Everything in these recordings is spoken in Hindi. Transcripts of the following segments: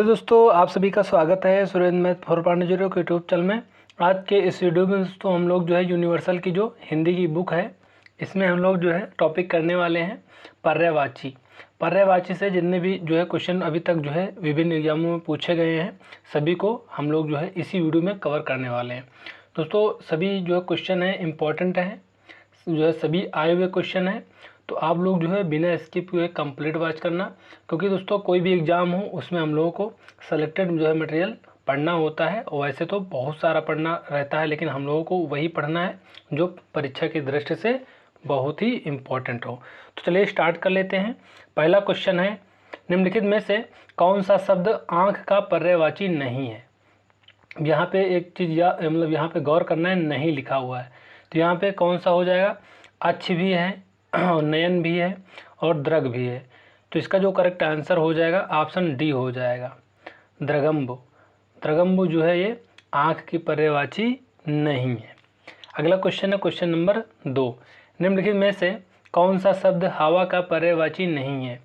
हेलो दोस्तों, आप सभी का स्वागत है सुरेंद्र मैथ 4.0 के यूट्यूब चैनल में। आज के इस वीडियो में दोस्तों हम लोग जो है यूनिवर्सल की जो हिंदी की बुक है इसमें हम लोग जो है टॉपिक करने वाले हैं पर्यायवाची। पर्यायवाची से जितने भी जो है क्वेश्चन अभी तक जो है विभिन्न एग्जामों में पूछे गए हैं सभी को हम लोग जो है इसी वीडियो में कवर करने वाले हैं। दोस्तों सभी जो है क्वेश्चन है इम्पॉर्टेंट है, जो है सभी आए हुए क्वेश्चन है, तो आप लोग जो है बिना स्किप हुए कंप्लीट वॉच करना, क्योंकि दोस्तों कोई भी एग्ज़ाम हो उसमें हम लोगों को सेलेक्टेड जो है मटेरियल पढ़ना होता है। वैसे तो बहुत सारा पढ़ना रहता है, लेकिन हम लोगों को वही पढ़ना है जो परीक्षा की दृष्टि से बहुत ही इम्पोर्टेंट हो। तो चलिए स्टार्ट कर लेते हैं। पहला क्वेश्चन है, निम्नलिखित में से कौन सा शब्द आँख का पर्यायवाची नहीं है। यहाँ पे एक चीज़ या मतलब यहाँ पे गौर करना है, नहीं लिखा हुआ है, तो यहाँ पे कौन सा हो जाएगा। अच्छ भी है, नयन भी है और द्रग भी है, तो इसका जो करेक्ट आंसर हो जाएगा ऑप्शन डी हो जाएगा, द्रगम्बु। द्रगम्बु जो है ये आँख की पर्यायवाची नहीं है। अगला क्वेश्चन है क्वेश्चन नंबर 2, निम्नलिखित में से कौन सा शब्द हवा का पर्यायवाची नहीं है।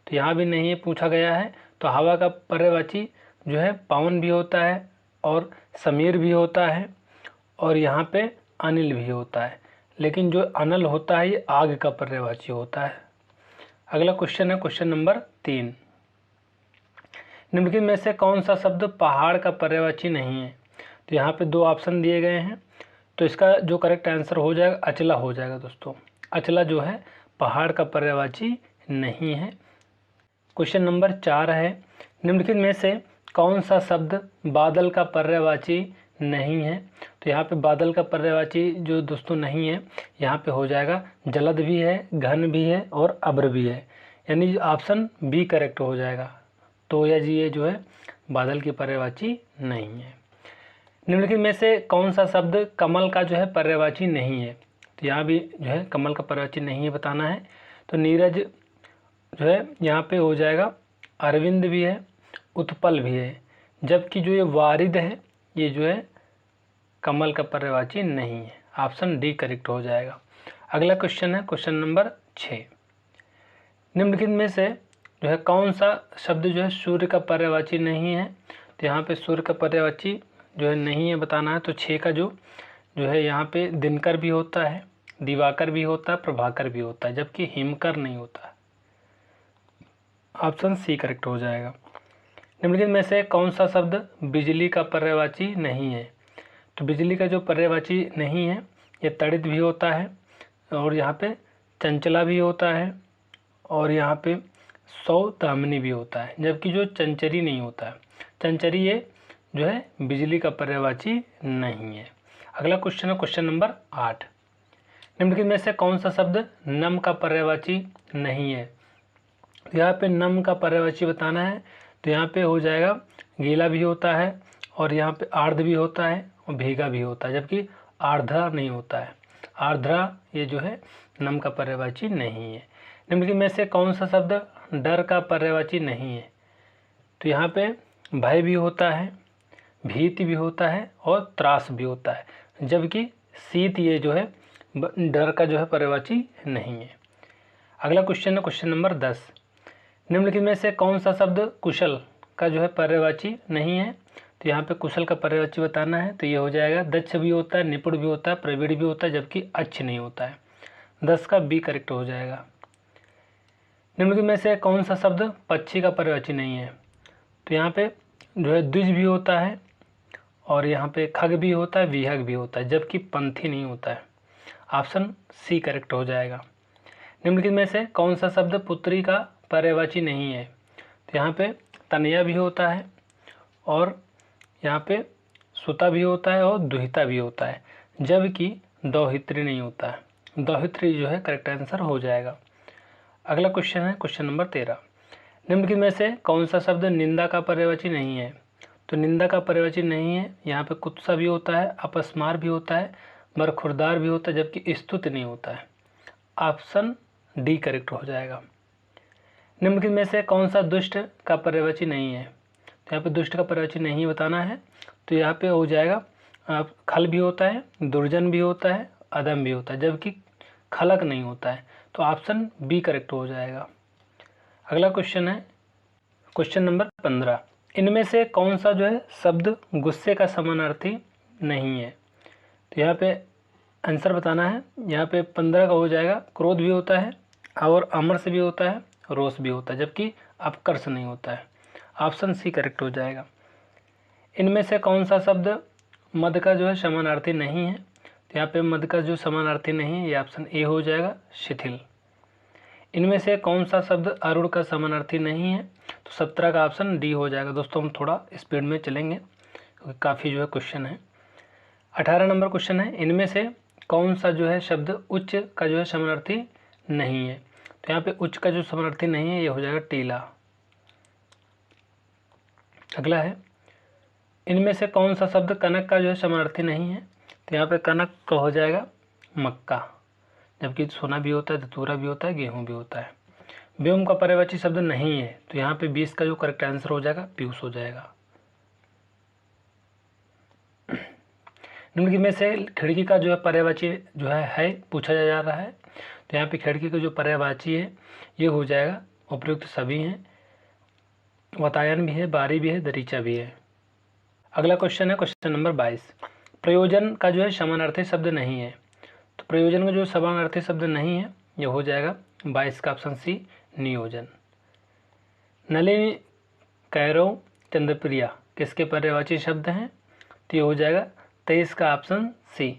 तो यहाँ भी नहीं है पूछा गया है, तो हवा का पर्यायवाची जो है पवन भी होता है और समीर भी होता है और यहाँ पे अनिल भी होता है, लेकिन जो अनल होता है ये आग का पर्यायवाची होता है। अगला क्वेश्चन है क्वेश्चन नंबर 3, निम्नलिखित में से कौन सा शब्द पहाड़ का पर्यायवाची नहीं है। तो यहाँ पे दो ऑप्शन दिए गए हैं, तो इसका जो करेक्ट आंसर हो जाएगा अचला हो जाएगा। दोस्तों अचला जो है पहाड़ का पर्यायवाची नहीं है। क्वेश्चन नंबर 4 है, निम्नलिखित में से कौन सा शब्द बादल का पर्यायवाची नहीं है। तो यहाँ पे बादल का पर्यायवाची जो दोस्तों नहीं है, यहाँ पे हो जाएगा जलद भी है, घन भी है और अब्र भी है, यानी ऑप्शन बी करेक्ट हो जाएगा। तो यह जी ये जो है बादल की पर्यायवाची नहीं है। निम्नलिखित में से कौन सा शब्द कमल का जो है पर्यायवाची नहीं है। तो यहाँ भी जो है कमल का पर्यायवाची नहीं है बताना है, तो नीरज जो है यहाँ पे हो जाएगा, अरविंद भी है, उत्पल भी है, जबकि जो ये वारिद है ये जो है कमल का पर्यायवाची नहीं है। ऑप्शन डी करेक्ट हो जाएगा। अगला क्वेश्चन है क्वेश्चन नंबर 6, निम्नलिखित में से जो है कौन सा शब्द जो है सूर्य का पर्यायवाची नहीं है। तो यहाँ पे सूर्य का पर्यायवाची जो है नहीं है बताना है, तो 6 का जो है यहाँ पे दिनकर भी होता है, दिवाकर भी होता है, प्रभाकर भी होता है, जबकि हिमकर नहीं होता है। ऑप्शन सी करेक्ट हो जाएगा। निम्नलिखित में से कौन सा शब्द बिजली का पर्यायवाची नहीं है। तो बिजली का जो पर्यायवाची नहीं है ये तड़ित भी होता है और यहाँ पे चंचला भी होता है और यहाँ पे सौदामिनी भी होता है, जबकि जो चंचरी नहीं होता है। चंचरी ये जो है बिजली का पर्यायवाची नहीं है। अगला क्वेश्चन है क्वेश्चन नंबर 8, निम्नलिखित में से कौन सा शब्द नम का पर्यायवाची नहीं है। यहाँ पे नम का पर्यायवाची बताना है, तो यहाँ पे हो जाएगा गीला भी होता है और यहाँ पे आर्द्र भी होता है और भीगा भी होता है, जबकि आर्द्रा नहीं होता है। आर्द्रा ये जो है नम का पर्यायवाची नहीं है। निम्नलिखित में से कौन सा शब्द डर का पर्यायवाची नहीं है। तो यहाँ पे भय भी होता है, भीति भी होता है और त्रास भी होता है, जबकि शीत ये जो है डर का जो है पर्यायवाची नहीं है। अगला क्वेश्चन है क्वेश्चन नंबर 10, निम्नलिखित में से कौन सा शब्द कुशल का जो है पर्यायवाची नहीं है। तो यहाँ पे कुशल का पर्यायवाची बताना है, तो ये हो जाएगा दक्ष भी होता है, निपुण भी होता है, प्रवीण भी होता है, जबकि अच्छ नहीं होता है। 10 का बी करेक्ट हो जाएगा। निम्नलिखित में से कौन सा शब्द पक्षी का पर्यायवाची नहीं है। तो यहाँ पे जो है द्विज भी होता है और यहाँ पे खग भी होता है, विहग भी होता है, जबकि पंथी नहीं होता है। ऑप्शन सी करेक्ट हो जाएगा। निम्नलिखित में से कौन सा शब्द पुत्री का पर्यायवाची नहीं है। तो यहाँ पे तनया भी होता है और यहाँ पे सुता भी होता है और दुहिता भी होता है, जबकि दौहित्री नहीं होता है। दौहित्री जो है करेक्ट आंसर हो जाएगा। अगला क्वेश्चन है क्वेश्चन नंबर 13, निम्नलिखित में से कौन सा शब्द निंदा का पर्यायवाची नहीं है। तो निंदा का पर्यायवाची नहीं है, यहाँ पे कुत्सा भी होता है, अपस्मार भी होता है, बरखुरदार भी होता है, जबकि स्तुति नहीं होता है। ऑप्शन डी करेक्ट हो जाएगा। निम्नलिखित में से कौन सा दुष्ट का पर्यायवाची नहीं है। तो यहाँ पे दुष्ट का पर्यायवाची नहीं बताना है, तो यहाँ पे हो जाएगा खल भी होता है, दुर्जन भी होता है, अदम भी होता है, जबकि खलक नहीं होता है, तो ऑप्शन बी करेक्ट हो जाएगा। अगला क्वेश्चन है क्वेश्चन नंबर 15, इनमें से कौन सा जो है शब्द गुस्से का समानार्थी नहीं है? तो यहाँ पे आंसर बताना है। यहाँ पे 15 का हो जाएगा, क्रोध भी होता है और अमर से भी होता है, रोष भी होता है, जबकि अपकर्ष नहीं होता है। ऑप्शन सी करेक्ट हो जाएगा। इनमें से कौन सा शब्द मद का जो है समानार्थी नहीं है? तो यहाँ पे मद का जो समानार्थी नहीं है, ये ऑप्शन ए हो जाएगा, शिथिल। इनमें से कौन सा शब्द अरुण का समानार्थी नहीं है? तो 17 का ऑप्शन डी हो जाएगा। दोस्तों हम थोड़ा स्पीड में चलेंगे क्योंकि काफ़ी जो है क्वेश्चन है। 18 नंबर क्वेश्चन है, इनमें से कौन सा जो है शब्द उच्च का जो है समानार्थी नहीं है? तो यहाँ पे उच्च का जो समानार्थी नहीं है, ये हो जाएगा टीला। अगला है, इनमें से कौन सा शब्द कनक का जो है समानार्थी नहीं है? तो यहाँ पे कनक का हो जाएगा मक्का, जबकि सोना भी होता है, धतूरा भी होता है, गेहूं भी होता है। व्योम का पर्यायवाची शब्द नहीं है, तो यहाँ पे 20 का जो करेक्ट आंसर हो जाएगा पीयूष हो जाएगा। निम्नलिखित में से खिड़की का जो है पर्यायवाची जो है पूछा जा रहा है। तो यहाँ पे खिड़की का जो पर्यायवाची है ये हो जाएगा उपयुक्त सभी हैं, वातायन भी है, बारी भी है, दरीचा भी है। अगला क्वेश्चन है क्वेश्चन नंबर 22, प्रयोजन का जो है समानार्थी शब्द नहीं है। तो प्रयोजन का जो समानार्थी शब्द नहीं है, ये हो जाएगा 22 का ऑप्शन सी, नियोजन। नलिनी, कैरव, चंद्रप्रिया किसके पर्यायवाची शब्द हैं? तो ये हो जाएगा 23 का ऑप्शन सी,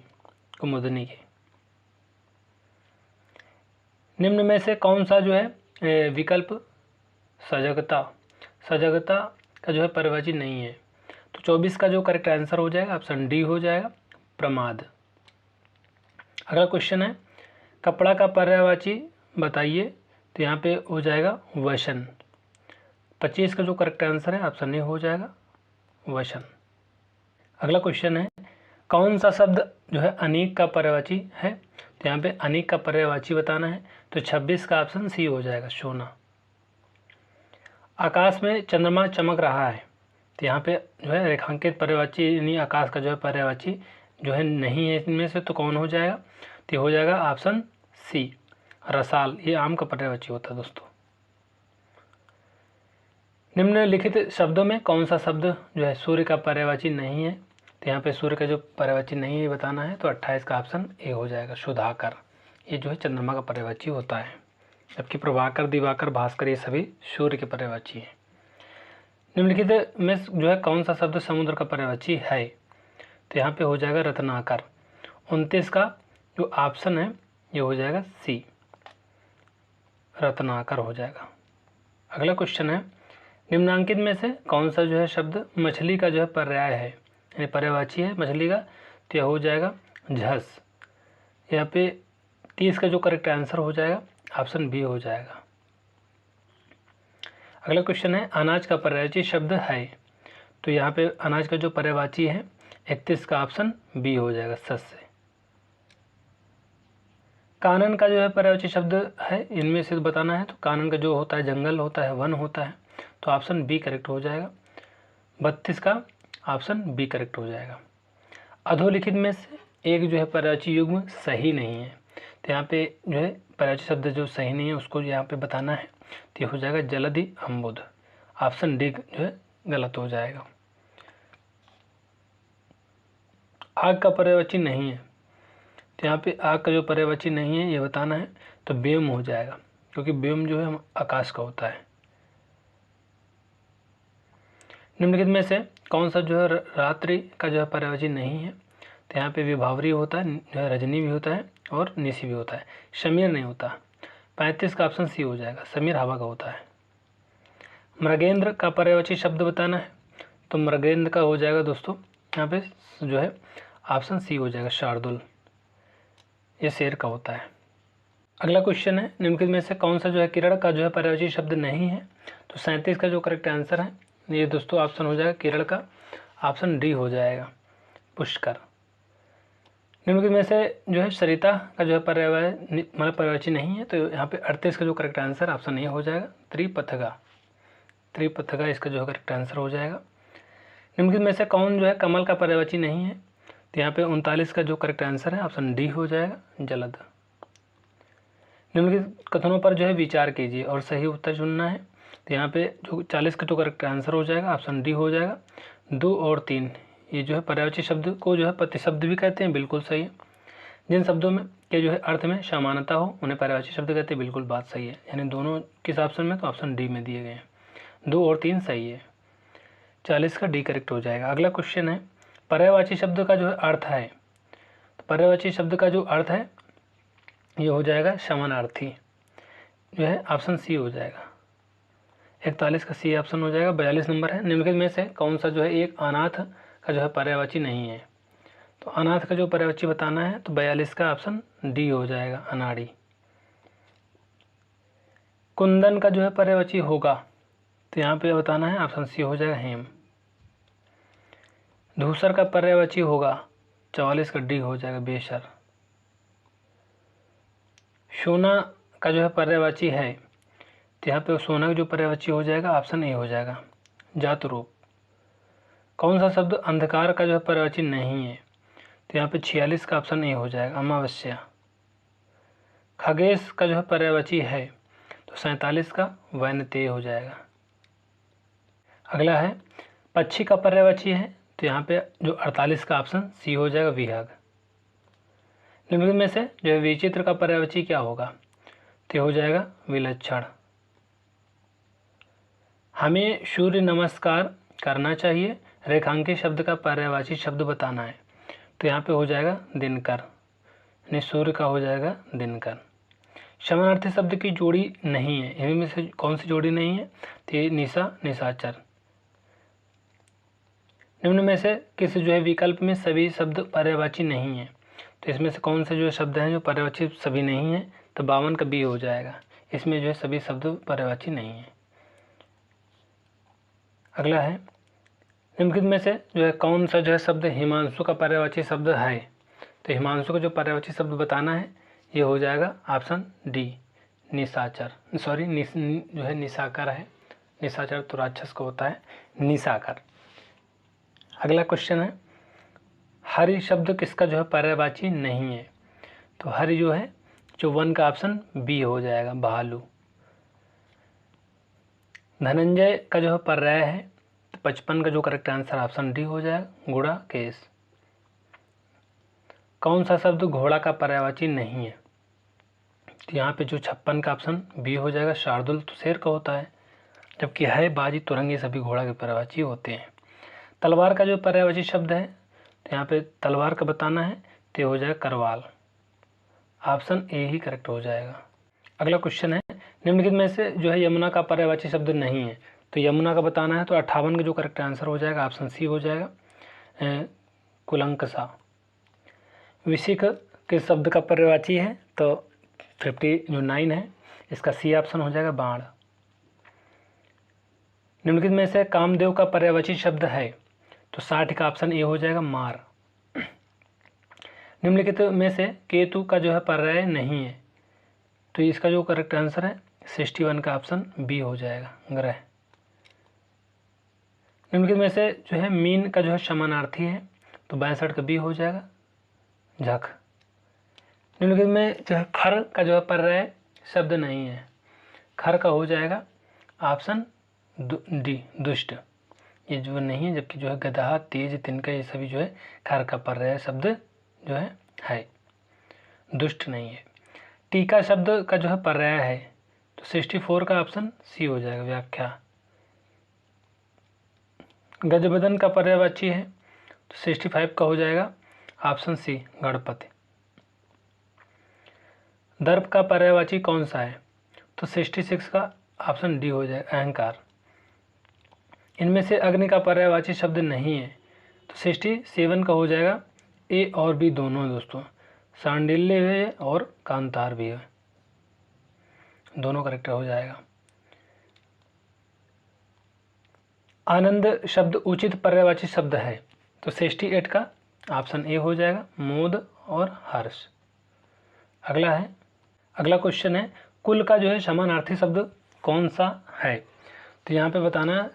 कुमुदनी के। निम्न में से कौन सा जो है विकल्प सजगता का जो है पर्यायवाची नहीं है? तो 24 का जो करेक्ट आंसर हो जाएगा ऑप्शन डी हो जाएगा, प्रमाद। अगला क्वेश्चन है, कपड़ा का पर्यायवाची बताइए। तो यहाँ पे हो जाएगा वशन। 25 का जो करेक्ट आंसर है ऑप्शन ए हो जाएगा, वशन। अगला क्वेश्चन है, कौन सा शब्द जो है अनेक का पर्यायवाची है? तो यहाँ पे अनेक का पर्यायवाची बताना है। तो 26 का ऑप्शन सी हो जाएगा, सोना। आकाश में चंद्रमा चमक रहा है। तो यहाँ पे जो है रेखांकित पर्यायवाची यानी आकाश का जो है पर्यायवाची जो है नहीं है इनमें से, तो कौन हो जाएगा? तो ये हो जाएगा ऑप्शन सी, रसाल। ये आम का पर्यायवाची होता है दोस्तों। निम्नलिखित शब्दों में कौन सा शब्द जो है सूर्य का पर्यायवाची नहीं है? तो यहाँ पे सूर्य का जो पर्यायवाची नहीं है बताना है। तो 28 का ऑप्शन ए हो जाएगा, सुधाकर। ये जो है चंद्रमा का पर्यायवाची होता है, जबकि प्रभाकर, दिवाकर, भास्कर ये सभी सूर्य के पर्यायवाची हैं। निम्नलिखित में जो है कौन सा शब्द समुद्र का पर्यायवाची है? तो यहाँ पे हो जाएगा रत्नाकर। 29 का जो ऑप्शन है ये हो जाएगा सी, रत्नाकर हो जाएगा। अगला क्वेश्चन है, निम्नांकित में से कौन सा जो है शब्द मछली का जो है पर्याय है, यानी पर्यायवाची है मछली का? तो यह हो जाएगा झस। यहाँ पे 30 का जो करेक्ट आंसर हो जाएगा ऑप्शन बी हो जाएगा। अगला क्वेश्चन है, अनाज का पर्यायवाची शब्द है। तो यहाँ पे अनाज का जो पर्यायवाची है 31 का ऑप्शन बी हो जाएगा, सस्य। कानन का जो है पर्यायवाची शब्द है, इनमें से बताना है। तो कानन का जो होता है जंगल होता है, वन होता है, तो ऑप्शन बी करेक्ट हो जाएगा। 32 का ऑप्शन बी करेक्ट हो जाएगा। अधोलिखित में से एक जो है पर्यायवाची युग्म सही नहीं है। तो यहाँ पे जो है पर्यायवाची शब्द जो सही नहीं है उसको यहाँ पे बताना है। तो ये हो जाएगा जलधि अम्बुद। ऑप्शन डी जो है गलत हो जाएगा। आग का पर्यायवाची नहीं है। तो यहाँ पे आग का जो पर्यायवाची नहीं है ये बताना है। तो व्योम हो जाएगा, क्योंकि व्योम जो है आकाश का होता है। निम्नलिखित में से कौन सा जो है रात्रि का जो है पर्यायवाची नहीं है? तो यहाँ पे विभावरी होता है, जो है रजनी भी होता है और निशी भी होता है, समीर नहीं होता। 35 का ऑप्शन सी हो जाएगा, समीर हवा का होता है। मृगेंद्र का पर्यायवाची शब्द बताना है। तो मृगेंद्र का हो जाएगा दोस्तों यहाँ पे जो है ऑप्शन सी हो जाएगा, शार्दुल। ये शेर का होता है। अगला क्वेश्चन है, निम्नलिखित में से कौन सा जो है किरण का जो है पर्यायवाची शब्द नहीं है? तो 37 का जो करेक्ट आंसर है ये दोस्तों ऑप्शन हो जाएगा किरण का, ऑप्शन डी हो जाएगा, पुष्कर। निम्नलिखित में से जो है सरिता का जो है पर्यायवाची नहीं है। तो यहाँ पे 38 का जो करेक्ट आंसर ऑप्शन ए हो जाएगा, त्रिपथगा इसका जो है करेक्ट आंसर हो जाएगा। निम्नलिखित में से कौन जो है कमल का पर्यायवाची नहीं है? तो यहाँ पे 39 का जो करेक्ट आंसर है ऑप्शन डी हो जाएगा, जलद। निम्नलिखित कथनों पर जो है विचार कीजिए और सही उत्तर चुनना है। तो यहाँ पे जो 40 का जो करेक्ट आंसर हो जाएगा ऑप्शन डी हो जाएगा। 2 और 3 ये जो है पर्यायवाची शब्द को जो है प्रतिशब्द भी कहते हैं, बिल्कुल सही है। जिन शब्दों में के जो है अर्थ में समानता हो उन्हें पर्यायवाची शब्द कहते हैं, बिल्कुल बात सही है। यानी दोनों किस ऑप्शन में, तो ऑप्शन डी में दिए गए हैं। 2 और 3 सही है, 40 का डी करेक्ट हो जाएगा। अगला क्वेश्चन है पर्यायवाची शब्द का जो है अर्थ है, तो पर्यायवाची शब्द का जो अर्थ है ये हो जाएगा समानार्थी, जो है ऑप्शन सी हो जाएगा। 41 का सी ऑप्शन हो जाएगा। 42 नंबर है निम्नलिखित में से कौन सा जो है एक अनाथ का जो है पर्यायवाची नहीं है, तो अनाथ का जो पर्यायवाची बताना है तो 42 का ऑप्शन डी हो जाएगा, अनाड़ी। कुंदन का जो है पर्यायवाची होगा, तो यहाँ पे बताना है ऑप्शन सी हो जाएगा, हेम। धूसर का पर्यायवाची होगा, 44 का डी हो जाएगा, बेशर। सोना का जो है पर्यायवाची है, तो यहाँ पे सोना का जो पर्यायवाची हो जाएगा ऑप्शन ए हो जाएगा, जातरूप। कौन सा शब्द अंधकार का जो है पर्यायवाची नहीं है, तो यहाँ पे 46 का ऑप्शन ए हो जाएगा, अमावस्या। खगेश का जो है पर्यायवाची है, तो 47 का वैनतेय हो जाएगा। अगला है पक्षी का पर्यायवाची है, तो यहाँ पे जो 48 का ऑप्शन सी हो जाएगा, विहग। निम्नलिखित में से जो है विचित्र का पर्यायवाची क्या होगा, तो हो जाएगा विलक्षण। हमें सूर्य नमस्कार करना चाहिए, रेखांकित शब्द का पर्यायवाची शब्द बताना है, तो यहाँ पे हो जाएगा दिनकर, यानी सूर्य का हो जाएगा दिनकर। समानार्थी शब्द की जोड़ी नहीं है, इनमें से कौन सी जोड़ी नहीं है, तो ये निशा, निशाचर। निम्न में से किस जो है विकल्प में सभी शब्द पर्यायवाची नहीं है, तो इसमें से कौन से जो शब्द हैं जो पर्यायवाची सभी नहीं है, तो 52 का बी हो जाएगा, इसमें जो है सभी शब्द पर्यायवाची नहीं है। अगला है निम्नलिखित में से जो है कौन सा जो है शब्द हिमांशु का पर्यायवाची शब्द है, तो हिमांशु का जो पर्यायवाची शब्द बताना है ये हो जाएगा ऑप्शन डी, निशाचर, सॉरी जो है निशाकर है, निशाचर तो राक्षस को होता है, निशाकर। अगला क्वेश्चन है हरि शब्द किसका जो है पर्यायवाची नहीं है, तो हरि जो है 54 का ऑप्शन बी हो जाएगा, भालू। धनंजय का जो है पर्याय है, तो 55 का जो करेक्ट आंसर ऑप्शन डी हो जाएगा, घोड़ा केस। कौन सा शब्द घोड़ा का पर्यायवाची नहीं है, तो यहाँ पे जो 56 का ऑप्शन बी हो जाएगा, शार्दुल तो शेर का होता है, जबकि है बाजी तुरंग, ये सभी घोड़ा के पर्यायवाची होते हैं। तलवार का जो पर्यायवाची शब्द है, तो यहाँ पे तलवार का बताना है, तो हो जाएगा Karwal, option A he correct हो जाएगा। अगला क्वेश्चन है निम्नलिखित में से जो है यमुना का पर्यायवाची शब्द नहीं है, तो यमुना का बताना है, तो 58 का जो करेक्ट आंसर हो जाएगा ऑप्शन सी हो जाएगा, कुलंकसा। विशिख किस शब्द का पर्यायवाची है, तो 59 है, इसका सी ऑप्शन हो जाएगा, बाण। निम्नलिखित में से कामदेव का पर्यायवाची शब्द है, तो 60 का ऑप्शन ए हो जाएगा, मार। निम्नलिखित में से केतु का जो है पर्याय नहीं है, तो इसका जो करेक्ट आंसर है 61 का ऑप्शन बी हो जाएगा, ग्रह। निम्नलिखित में से जो है मीन का जो है समानार्थी है, तो 62 का बी हो जाएगा, झक। निम्नलिखित में जो है खर का जो है पर्याय शब्द नहीं है, खर का हो जाएगा ऑप्शन डी, दुष्ट। ये जो नहीं है, जबकि जो है गधा, तेज, तिनका, ये सभी जो है खर का पर्याय शब्द जो है, दुष्ट नहीं है। टीका शब्द का जो है पर्याय है, तो 64 का ऑप्शन सी हो जाएगा, व्याख्या। गजबदन का पर्यायवाची है, तो 65 का हो जाएगा ऑप्शन सी, गणपति। दर्प का पर्यायवाची कौन सा है, तो 66 का ऑप्शन डी हो जाएगा, अहंकार। इनमें से अग्नि का पर्यायवाची शब्द नहीं है, तो 67 का हो जाएगा, ए और बी दोनों है दोस्तों, सांडिल्य है और कांतार भी है, दोनों करेक्ट हो जाएगा। आनंद शब्द उचित पर्यायवाची शब्द है, तो 68 का ऑप्शन ए हो जाएगा, मोद और हर्ष। अगला क्वेश्चन है कुल का जो है समानार्थी शब्द कौन सा है, तो यहाँ पे बताना है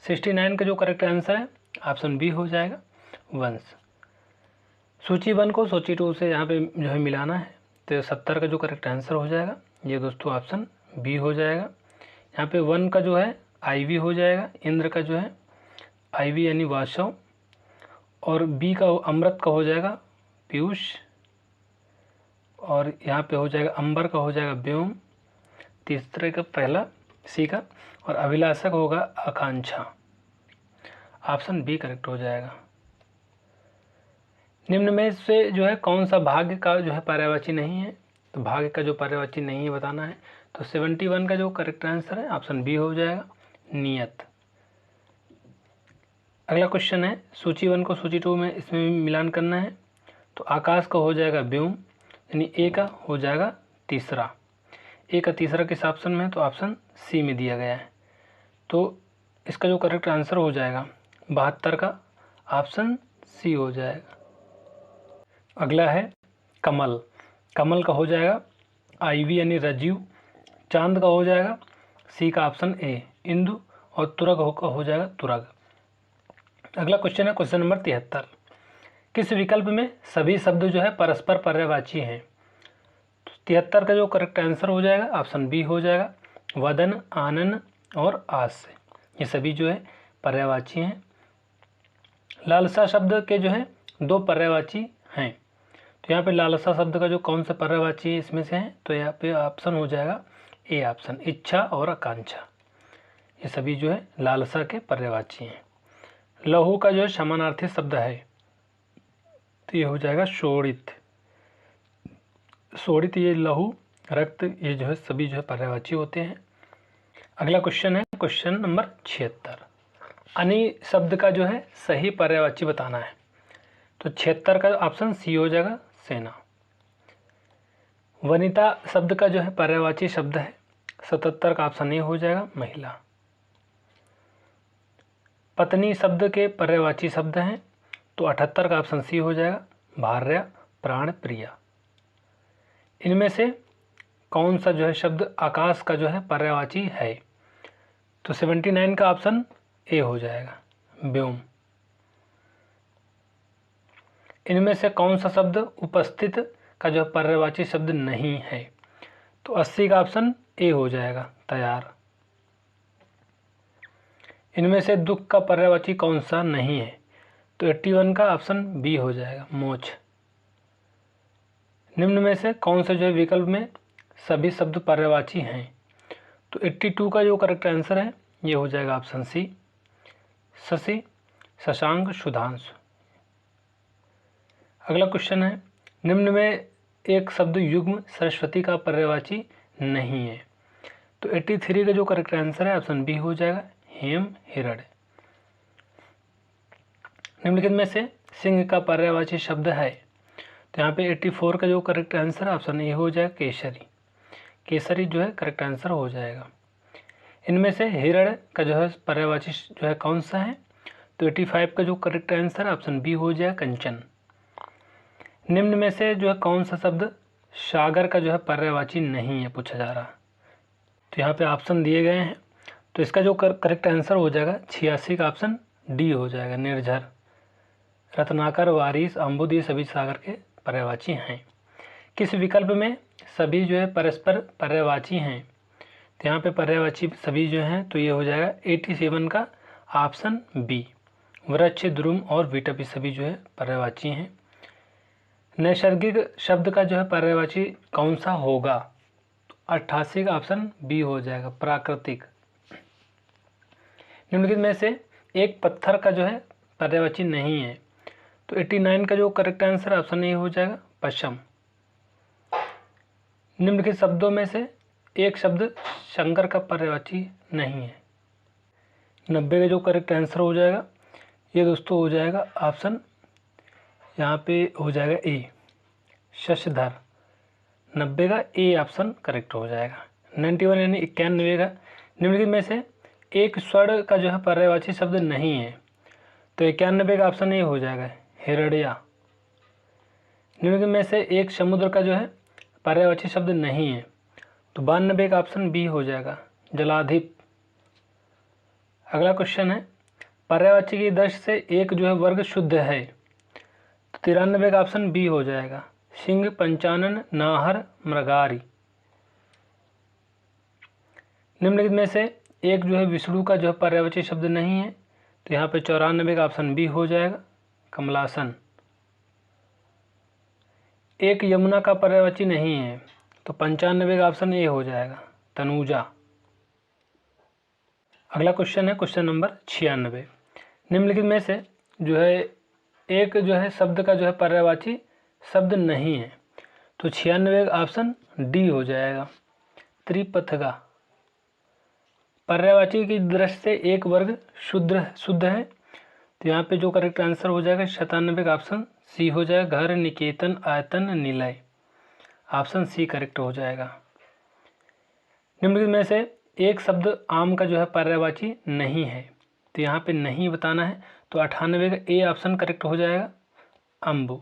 69 का जो करेक्ट आंसर है ऑप्शन बी हो जाएगा, वंश। सूची 1 को सूची 2 से यहाँ पे जो है मिलाना है, तो 70 का जो करेक्ट आंसर हो जाएगा ये दोस्तों ऑप्शन बी हो जाएगा, यहाँ पे वन का जो है आईवी हो जाएगा, इंद्र का जो है आईवी यानी वासव, और बी का अमृत का हो जाएगा पीयूष, और यहाँ पे हो जाएगा अंबर का हो जाएगा व्योम, तीसरे का पहला सी का, और अभिलाषक होगा आकांक्षा। ऑप्शन बी करेक्ट हो जाएगा। निम्न में से जो है कौन सा भाग्य का जो है पर्यायवाची नहीं है? तो भाग्य का जो पर्यायवाची नहीं है बताना है। तो 71 का जो करेक्ट आंसर है ऑप्शन बी हो जाएगा, नियत। अगला क्वेश्चन है सूची 1 को सूची 2 में इसमें भी मिलान करना है। तो आकाश का हो जाएगा व्योम, यानी ए का हो जाएगा तीसरा। ए का तीसरा किस ऑप्शन में है? तो ऑप्शन सी में दिया गया है। तो इसका जो करेक्ट आंसर हो जाएगा 72 का ऑप्शन सी हो जाएगा। अगला है कमल। कमल का हो जाएगा आईवी यानी राजीव, चांद का हो जाएगा सी का ऑप्शन ए इंदु, और तुरग का हो जाएगा तुरग। अगला क्वेश्चन है क्वेश्चन नंबर 73। किस विकल्प में सभी शब्द जो है परस्पर पर्यायवाची हैं? तो 73 का जो करेक्ट आंसर हो जाएगा ऑप्शन बी हो जाएगा, वदन, आनन और आस, ये सभी जो है पर्यायवाची हैं। लालसा शब्द के जो है 2 पर्यायवाची हैं। तो यहाँ पे लालसा शब्द का जो कौन सा पर्यायवाची है इसमें से है? तो यहाँ पे ऑप्शन हो जाएगा ए ऑप्शन, इच्छा और आकांक्षा, ये सभी जो है लालसा के पर्यायवाची हैं। लहू का जो है समानार्थी शब्द है तो ये हो जाएगा शोणित। शोणित ये लहू, रक्त, ये जो है सभी जो है पर्यायवाची होते हैं। अगला क्वेश्चन है क्वेश्चन नंबर 76। अनि शब्द का जो है सही पर्यायवाची बताना है। तो 76 का ऑप्शन सी हो जाएगा, सेना। वनिता शब्द का जो है पर्यायवाची शब्द है, 77 का ऑप्शन ए हो जाएगा, महिला। पत्नी शब्द के पर्यायवाची शब्द हैं, तो 78 का ऑप्शन सी हो जाएगा, भार्या, प्राण, प्रिया। इनमें से कौन सा जो है शब्द आकाश का जो है पर्यायवाची है? तो 79 का ऑप्शन ए हो जाएगा, व्योम। इनमें से कौन सा शब्द उपस्थित का जो पर्यायवाची शब्द नहीं है? तो 80 का ऑप्शन ए हो जाएगा, तैयार। इनमें से दुख का पर्यायवाची कौन सा नहीं है? तो 81 का ऑप्शन बी हो जाएगा, मोक्ष। निम्न में से कौन से जो है विकल्प में सभी शब्द पर्यायवाची हैं? तो 82 का जो करेक्ट आंसर है ये हो जाएगा ऑप्शन सी, शशि, शशांक, सुधांशु। अगला क्वेश्चन है निम्न में एक शब्द युग्म सरस्वती का पर्यायवाची नहीं है। तो 83 का जो करेक्ट आंसर है ऑप्शन बी हो जाएगा, हेम, हिरण्य। निम्नलिखित में से सिंह का पर्यायवाची शब्द है। तो यहाँ पे 84 का जो करेक्ट आंसर ऑप्शन ए हो जाएगा, केसरी। केसरी जो है करेक्ट आंसर हो जाएगा। इनमें से हिरण्य का जो है पर्यायवाची जो है कौन सा है? तो 85 का जो करेक्ट आंसर ऑप्शन बी हो जाएगा, कंचन। निम्न में से जो है कौन सा शब्द सागर का जो है पर्यायवाची नहीं है पूछा जा रहा। तो यहाँ पे ऑप्शन दिए गए हैं, तो इसका जो करेक्ट आंसर हो जाएगा 86 का ऑप्शन डी हो जाएगा, निर्झर। रत्नाकर, वारिस, अम्बुद ये सभी सागर के पर्यायवाची हैं। किस विकल्प में सभी जो है परस्पर पर्यायवाची हैं? तो यहाँ पे पर्यायवाची सभी जो हैं तो ये हो जाएगा 87 का ऑप्शन बी, वृक्ष, द्रुम और विटप सभी जो है पर्यायवाची हैं। नैसर्गिक शब्द का जो है पर्यायवाची कौन सा होगा? तो 88 का ऑप्शन बी हो जाएगा, प्राकृतिक। निम्नलिखित में से एक पत्थर का जो है पर्यायवाची नहीं है। तो 89 का जो करेक्ट आंसर ऑप्शन ए हो जाएगा, पश्चिम। निम्नलिखित शब्दों में से एक शब्द शंकर का पर्यायवाची नहीं है। 90 का जो करेक्ट आंसर हो जाएगा ये दोस्तों हो जाएगा ऑप्शन यहाँ पे हो जाएगा ए, शशधर। 90 का ए ऑप्शन करेक्ट हो जाएगा। 91 यानी 91 का निम्नलिखित में से एक स्वर्ण का जो है पर्यायवाची शब्द नहीं है। तो 91 का ऑप्शन ए हो जाएगा, हिरण्या। निम्नलिखित में से एक समुद्र का जो है पर्यायवाची शब्द नहीं है। तो 92 का ऑप्शन बी हो जाएगा, जलाधिप। अगला क्वेश्चन है पर्यायवाची की दृष्टि से एक जो है वर्ग शुद्ध है। तो 93 का ऑप्शन बी हो जाएगा, सिंह, पंचानन, नाहर, मृगारी। निम्नलिखित में से एक जो है विष्णु का जो है पर्यायवाची शब्द नहीं है, तो यहाँ पे 94 का ऑप्शन बी हो जाएगा, कमलासन। एक यमुना का पर्यायवाची नहीं है, तो 95 का ऑप्शन ए हो जाएगा, तनुजा। अगला क्वेश्चन है क्वेश्चन नंबर 96। निम्नलिखित में से जो है एक जो है शब्द का जो है पर्यायवाची शब्द नहीं है, तो 96 का ऑप्शन डी हो जाएगा, त्रिपथगा। पर्यायवाची की दृष्टि से एक वर्ग शुद्ध है, तो यहाँ पे जो करेक्ट आंसर हो जाएगा 97 का ऑप्शन सी हो जाएगा, घर, निकेतन, आयतन, निलय। ऑप्शन सी करेक्ट हो जाएगा। निम्नलिखित में से एक शब्द आम का जो है पर्यायवाची नहीं है, तो यहाँ पे नहीं बताना है, तो 98 का ए ऑप्शन करेक्ट हो जाएगा, अम्बु।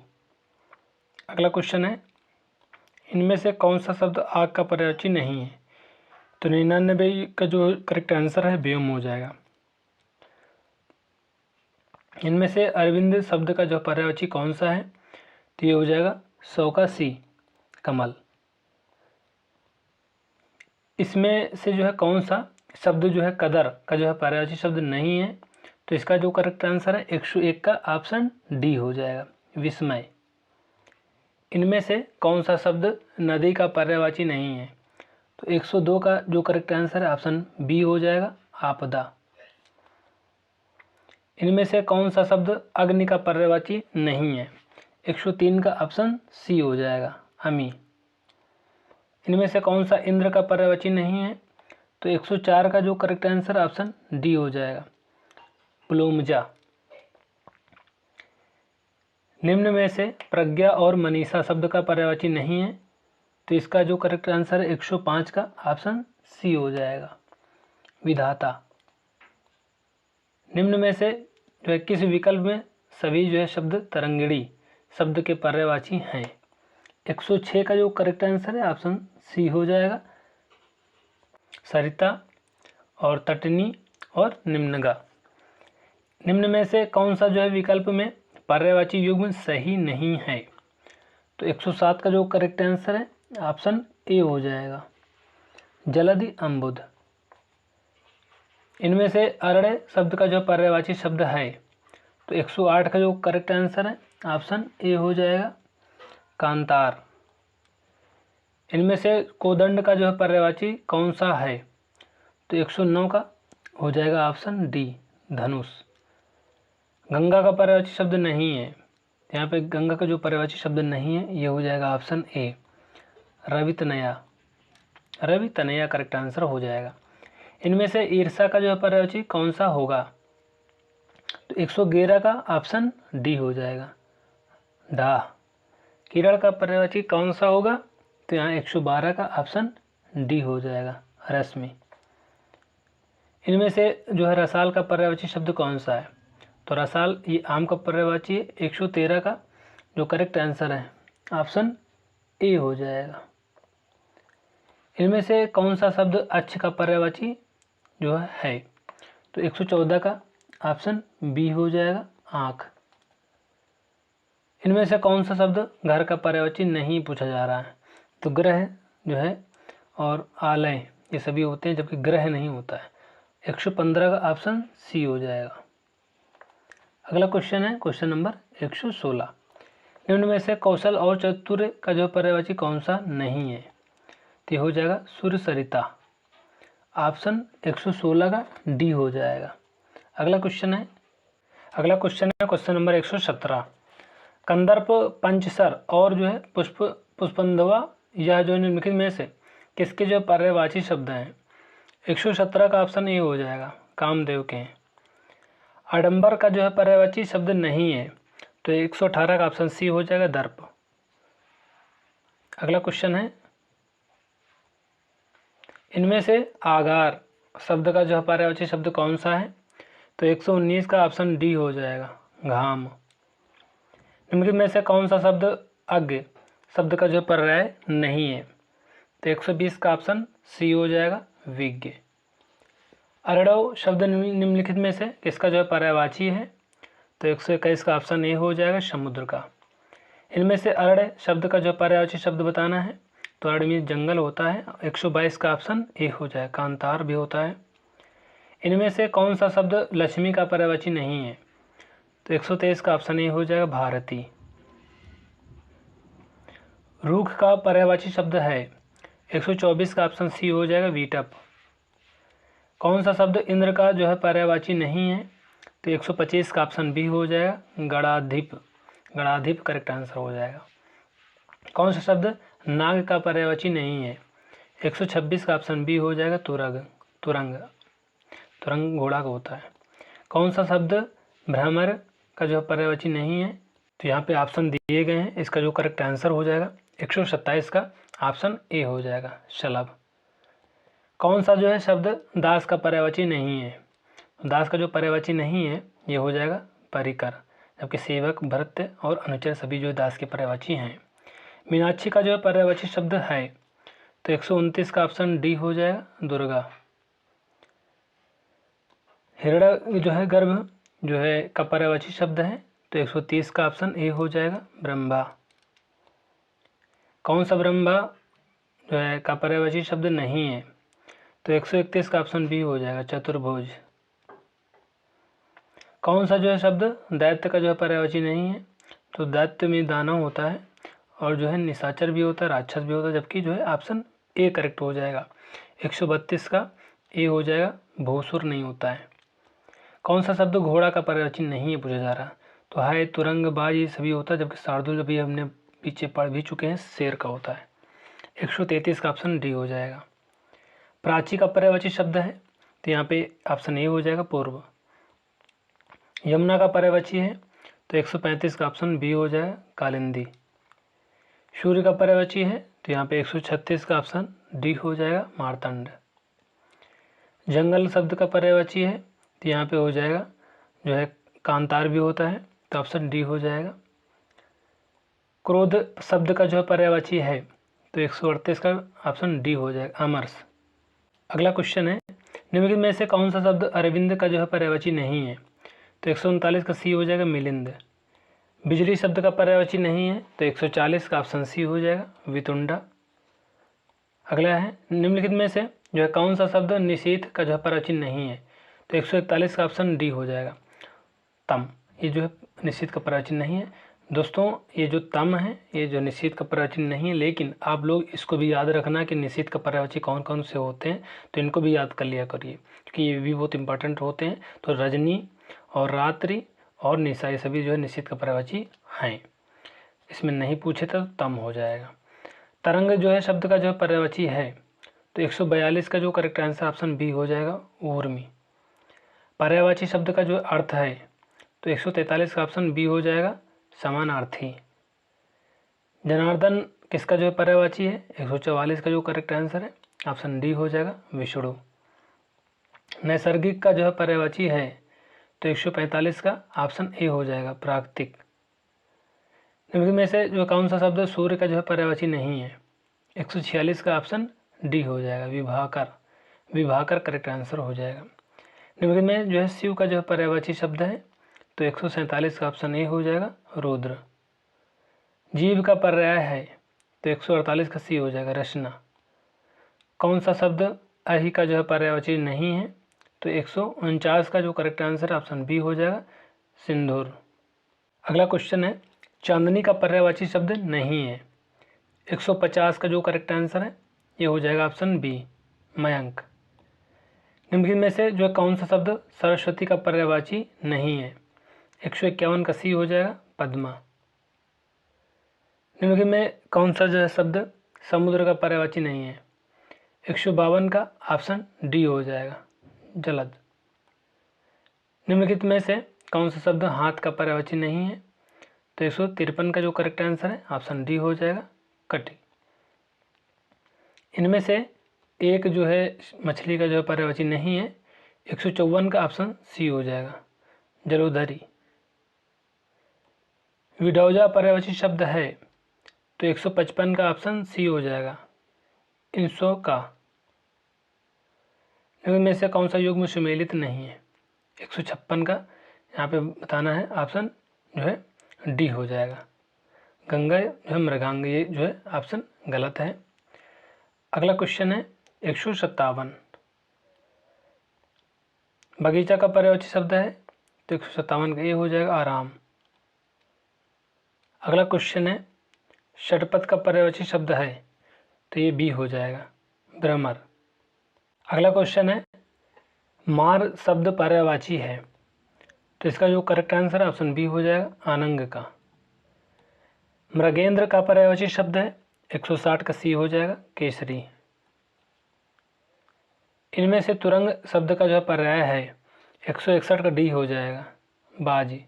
अगला क्वेश्चन है, इनमें से कौन सा शब्द आग का पर्यायवाची नहीं है, तो 99 का जो करेक्ट आंसर है व्योम हो जाएगा। इनमें से अरविंद शब्द का जो पर्यायवाची कौन सा है, तो ये हो जाएगा 100 का सी, कमल। इसमें से जो है कौन सा शब्द जो है कदर का जो है पर्यायवाची शब्द नहीं है, तो इसका जो करेक्ट आंसर है 101 का ऑप्शन डी हो जाएगा, विस्मय। इनमें से कौन सा शब्द नदी का पर्यायवाची नहीं है, तो 102 का जो करेक्ट आंसर है ऑप्शन बी हो जाएगा, आपदा। इनमें से कौन सा शब्द अग्नि का पर्यायवाची नहीं है, 103 का ऑप्शन सी हो जाएगा, अमी। इनमें से कौन सा इंद्र का पर्यायवाची नहीं है, तो 104 का जो करेक्ट आंसर ऑप्शन डी हो जाएगा, प्लोमजा। निम्न में से प्रज्ञा और मनीषा शब्द का पर्यायवाची नहीं है, तो इसका जो करेक्ट आंसर है 105 का ऑप्शन सी हो जाएगा, विधाता। निम्न में से जो है किस विकल्प में सभी जो है शब्द तरंगिणी शब्द के पर्यायवाची हैं, 106 का जो करेक्ट आंसर है ऑप्शन सी हो जाएगा, सरिता और तटनी और निम्नगा। निम्न में से कौन सा जो है विकल्प में पर्यायवाची युग्म सही नहीं है, तो 107 का जो करेक्ट आंसर है ऑप्शन ए हो जाएगा, जलधि अम्बुद। इनमें से अरण्य शब्द का जो पर्यायवाची शब्द है, तो 108 का जो करेक्ट आंसर है ऑप्शन ए हो जाएगा, कांतार। इनमें से कोदंड का जो है पर्यायवाची कौन सा है, तो 109 का हो जाएगा ऑप्शन डी, धनुष। गंगा का पर्यायवाची शब्द नहीं है, यहाँ पे गंगा का जो पर्यायवाची शब्द नहीं है ये हो जाएगा ऑप्शन ए, रवितनया। रवितनया करेक्ट आंसर हो जाएगा। इनमें से ईर्षा का जो है पर्यायवाची कौन सा होगा, तो 111 का ऑप्शन डी हो जाएगा, डा। किरण का पर्यायवाची कौन सा होगा, तो यहाँ 112 का ऑप्शन डी हो जाएगा, रश्मि। इनमें से जो है रसाल का पर्यायवाची शब्द कौन सा है, तो रसाल ये आम का पर्यायवाची है, 113 का जो करेक्ट आंसर है ऑप्शन ए हो जाएगा। इनमें से कौन सा शब्द अच्छ का पर्यायवाची जो है, तो 114 का ऑप्शन बी हो जाएगा, आँख। इनमें से कौन सा शब्द घर का पर्यायवाची नहीं पूछा जा रहा है, तो ग्रह जो है और आलय ये सभी होते हैं, जबकि ग्रह नहीं होता है, 115 का ऑप्शन सी हो जाएगा। अगला क्वेश्चन है क्वेश्चन नंबर 116। निम्न में से कौशल और चतुर का जो पर्यायवाची कौन सा नहीं है, तो हो जाएगा सूर्य सरिता, ऑप्शन 116 का डी हो जाएगा। अगला क्वेश्चन है क्वेश्चन नंबर 117। कंदर्प, पंचसर और जो है पुष्पंधवा यह जो निम्नलिखित में से किसके जो पर्यायवाची शब्द हैं, 117 का ऑप्शन ए हो जाएगा, कामदेव के हैं। आडंबर का जो है पर्यायवाची शब्द नहीं है, तो 118 का ऑप्शन सी हो जाएगा, दर्प। अगला क्वेश्चन है, इनमें से आगार शब्द का जो है पर्यायवाची शब्द कौन सा है, तो 119 का ऑप्शन डी हो जाएगा, घाम। निम्नलिखित में से कौन सा शब्द अज्ञ शब्द का जो पर्याय नहीं है, तो 120 का ऑप्शन सी हो जाएगा, विज्ञ। अरडव शब्द निम्नलिखित में से किसका जो है पर्यायवाची है, तो 121 का ऑप्शन ए हो जाएगा, समुद्र का। इनमें से अरण्य शब्द का जो पर्यायवाची शब्द बताना है, तोड़ मीन्स जंगल होता है। 122 का ऑप्शन ए हो जाए, कांतार भी होता है। इनमें से कौन सा शब्द लक्ष्मी का पर्यायवाची नहीं है? तो 123 का ऑप्शन ए हो जाएगा, भारती। रूख का पर्यायवाची शब्द है? 124 का ऑप्शन सी हो जाएगा, वीटप। कौन सा शब्द इंद्र का जो है पर्यायवाची नहीं है? तो 125 का ऑप्शन बी हो जाएगा, गणाधिप। गणाधिप करेक्ट आंसर हो जाएगा। कौन सा शब्द नाग का पर्यायवाची नहीं है? 126 का ऑप्शन बी हो जाएगा, तुरग। तुरंग। तुरंग घोड़ा का होता है। कौन सा शब्द भ्रमर का जो पर्यायवाची नहीं है? तो यहाँ पे ऑप्शन दिए गए हैं, इसका जो करेक्ट आंसर हो जाएगा 127 का ऑप्शन ए हो जाएगा, शलभ। कौन सा जो है शब्द दास का पर्यायवाची नहीं है? दास का जो पर्यायवाची नहीं है ये हो जाएगा, परिकर। जबकि सेवक, भृत्य और अनुचर सभी जो दास के पर्यायवाची हैं। मीनाक्षी का जो है पर्यायवाची शब्द है? तो 129 का ऑप्शन डी हो जाएगा, दुर्गा। हिरण्य जो है गर्भ जो है का पर्यायवाची शब्द है? तो 130 का ऑप्शन ए हो जाएगा, ब्रह्मा। कौन सा ब्रह्मा जो है का पर्यायवाची शब्द नहीं है? तो 131 का ऑप्शन बी हो जाएगा, चतुर्भुज। कौन सा जो है शब्द दैत्य का जो है पर्यायवाची नहीं है? तो दैत्य में दानव होता है और जो है निशाचर भी होता है, राक्षस भी होता है, जबकि जो है ऑप्शन ए करेक्ट हो जाएगा। 132 का ए हो जाएगा, भूसुर नहीं होता है। कौन सा शब्द घोड़ा का पर्यायवाची नहीं है पूछा जा रहा? तो है तुरंग, बाज, ये सभी होता है, जबकि शार्दुल अभी हमने पीछे पढ़ भी चुके हैं, शेर का होता है। 133 का ऑप्शन डी हो जाएगा। प्राची का पर्यायवाची शब्द है? तो यहाँ पे ऑप्शन ए हो जाएगा, पूर्व। यमुना का पर्यायवाची है? तो 135 का ऑप्शन बी हो जाएगा, कालिंदी। सूर्य का पर्यायवाची है? तो यहाँ पे 136 का ऑप्शन डी हो जाएगा, मार्तंड। जंगल शब्द का पर्यायवाची है? तो यहाँ पे हो जाएगा जो है कांतार भी होता है, तो ऑप्शन डी हो जाएगा। क्रोध शब्द का जो है पर्यायवाची है? तो 138 का ऑप्शन डी हो जाएगा, अमरस। अगला क्वेश्चन है, निम्नलिखित में से कौन सा शब्द अरविंद का जो है पर्यायवाची नहीं है? तो 139 का सी हो जाएगा, मिलिंद। बिजली शब्द का पर्यायवाची नहीं है? तो 140 का ऑप्शन सी हो जाएगा, वितुंडा। अगला है, निम्नलिखित में से जो है कौन सा शब्द निषेध का जो है पर्यायवाची नहीं है? तो 141 का ऑप्शन डी हो जाएगा, तम। ये जो है निषेध का पर्यायवाची नहीं है। दोस्तों ये जो तम है ये जो निषेध का पर्यायवाची नहीं है, लेकिन आप लोग इसको भी याद रखना कि निषेध का पर्यायवाची कौन कौन से होते हैं, तो इनको भी याद कर लिया करिए क्योंकि ये भी बहुत इंपॉर्टेंट होते हैं। तो रजनी और रात्रि और निशा ये सभी जो है निषेध का पर्यायवाची हैं। इसमें नहीं पूछे तो तम हो जाएगा। तरंग जो है शब्द का जो है पर्यायवाची है? तो 142 का जो करेक्ट आंसर ऑप्शन बी हो जाएगा, ऊर्मी। पर्यायवाची शब्द का जो अर्थ है? तो 143 का ऑप्शन बी हो जाएगा, समानार्थी। जनार्दन किसका जो है पर्यायवाची है? 144 का जो करेक्ट आंसर है ऑप्शन डी हो जाएगा, विष्णु। नैसर्गिक का जो है पर्यायवाची है? तो 145 का ऑप्शन ए हो जाएगा, प्राकृतिक। निम्नलिखित में से जो कौन सा शब्द सूर्य का जो है पर्यायवाची नहीं है? 146 का ऑप्शन डी हो जाएगा, विभाकर। विभाकर करेक्ट आंसर हो जाएगा। निम्नलिखित में जो है शिव का जो है पर्यायवाची शब्द है? तो 147 का ऑप्शन ए हो जाएगा, रुद्र। जीव का पर्याय है? तो 148 का सी हो जाएगा, रचना। कौन सा शब्द अहि का जो है पर्यायवाची नहीं है? तो 149 का जो करेक्ट आंसर है ऑप्शन बी हो जाएगा, सिंदूर। अगला क्वेश्चन है, चांदनी का पर्यायवाची शब्द नहीं है? 150 का जो करेक्ट आंसर है ये हो जाएगा ऑप्शन बी, मयंक। निम्नलिखित में से जो कौन सा शब्द सरस्वती का पर्यायवाची नहीं है? 151 का सी हो जाएगा, पद्मा। निम्नलिखित में कौन सा जो है शब्द समुद्र का पर्यायवाची नहीं है? 152 का ऑप्शन डी हो जाएगा, जलद। निम्नलिखित में से कौन सा शब्द हाथ का पर्यायवाची नहीं है? तो 153 का जो करेक्ट आंसर है ऑप्शन डी हो जाएगा, कटी। इनमें से एक जो है मछली का जो है पर्यायवाची नहीं है? 154 का ऑप्शन सी हो जाएगा, जलोधरी। विडौजा पर्यायवाची शब्द है? तो 155 का ऑप्शन सी हो जाएगा, इंसो का। इनमें से कौन सा युग्म सुमेलित नहीं है? 156 का यहाँ पे बताना है, ऑप्शन जो है डी हो जाएगा, गंगा जो है मृगांग। ये जो है ऑप्शन गलत है। अगला क्वेश्चन है 157। बगीचा का पर्यायवाची शब्द है तो 157 का ये हो जाएगा आराम। अगला क्वेश्चन है षटपथ का पर्यायवाची शब्द है तो ये बी हो जाएगा भ्रमर। अगला क्वेश्चन है मार शब्द पर्यायवाची है तो इसका जो करेक्ट आंसर है ऑप्शन बी हो जाएगा आनंग का। मृगेंद्र का पर्यायवाची शब्द है 160 का सी हो जाएगा केसरी। इनमें से तुरंग शब्द का जो पर्याय है 161 का डी हो जाएगा बाजी।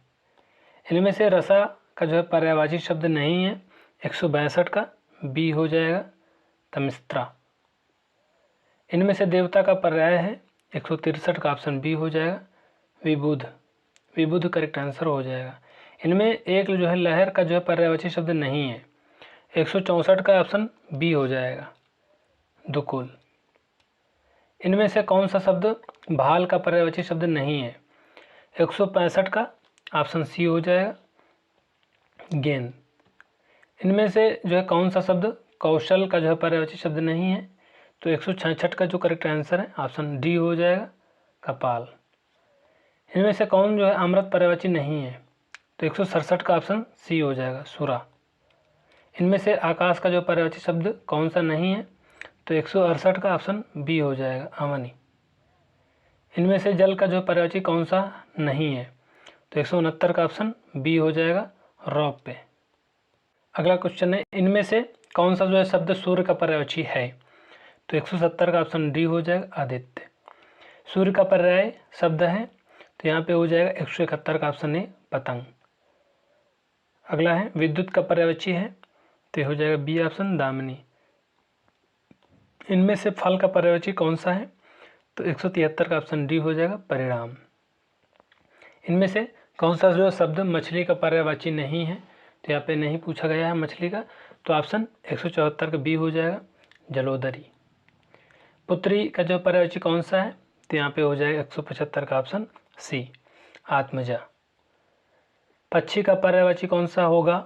इनमें से रसा का जो है पर्यायवाची शब्द नहीं है 162 का बी हो जाएगा तमिस्त्रा। इनमें से देवता का पर्याय है 163 का ऑप्शन बी हो जाएगा विबुध। विबुध करेक्ट आंसर हो जाएगा। इनमें एक जो है लहर का जो है पर्यायवाची शब्द नहीं है 164 का ऑप्शन बी हो जाएगा दुकुल। इनमें से कौन सा शब्द भाल का पर्यायवाची शब्द नहीं है 165 का ऑप्शन सी हो जाएगा गेंद। इनमें से जो है कौन सा शब्द कौशल का जो है पर्यायवाची शब्द नहीं है तो 166 का जो करेक्ट आंसर है ऑप्शन डी हो जाएगा कपाल। इनमें से कौन जो है अमृत पर्यायवाची नहीं है तो 167 का ऑप्शन सी हो जाएगा सुरा। इनमें से आकाश का जो पर्यायवाची शब्द कौन सा नहीं है तो 168 का ऑप्शन बी हो जाएगा अमनी। इनमें से जल का जो पर्यायवाची कौन सा नहीं है तो 169 का ऑप्शन बी हो जाएगा रॉप पे। अगला क्वेश्चन है इनमें से कौन सा जो है शब्द सूर्य का पर्यायवाची है तो 170 का ऑप्शन डी हो जाएगा आदित्य। सूर्य का पर्याय शब्द है तो यहाँ पे हो जाएगा 171 का ऑप्शन ए पतंग। अगला है विद्युत का पर्यायवाची है तो हो जाएगा बी ऑप्शन दामिनी। इनमें से फल का पर्यायवाची कौन सा है तो 173 का ऑप्शन डी हो जाएगा परिणाम। इनमें से कौन सा जो शब्द मछली का पर्यायवाची नहीं है तो यहाँ पे नहीं पूछा गया है मछली का तो ऑप्शन 174 का बी हो जाएगा जलोदरी। पुत्री का जो पर्यायवाची कौन सा है तो यहाँ पे हो जाएगा 175 का ऑप्शन सी आत्मजा। पक्षी का पर्यायवाची कौन सा होगा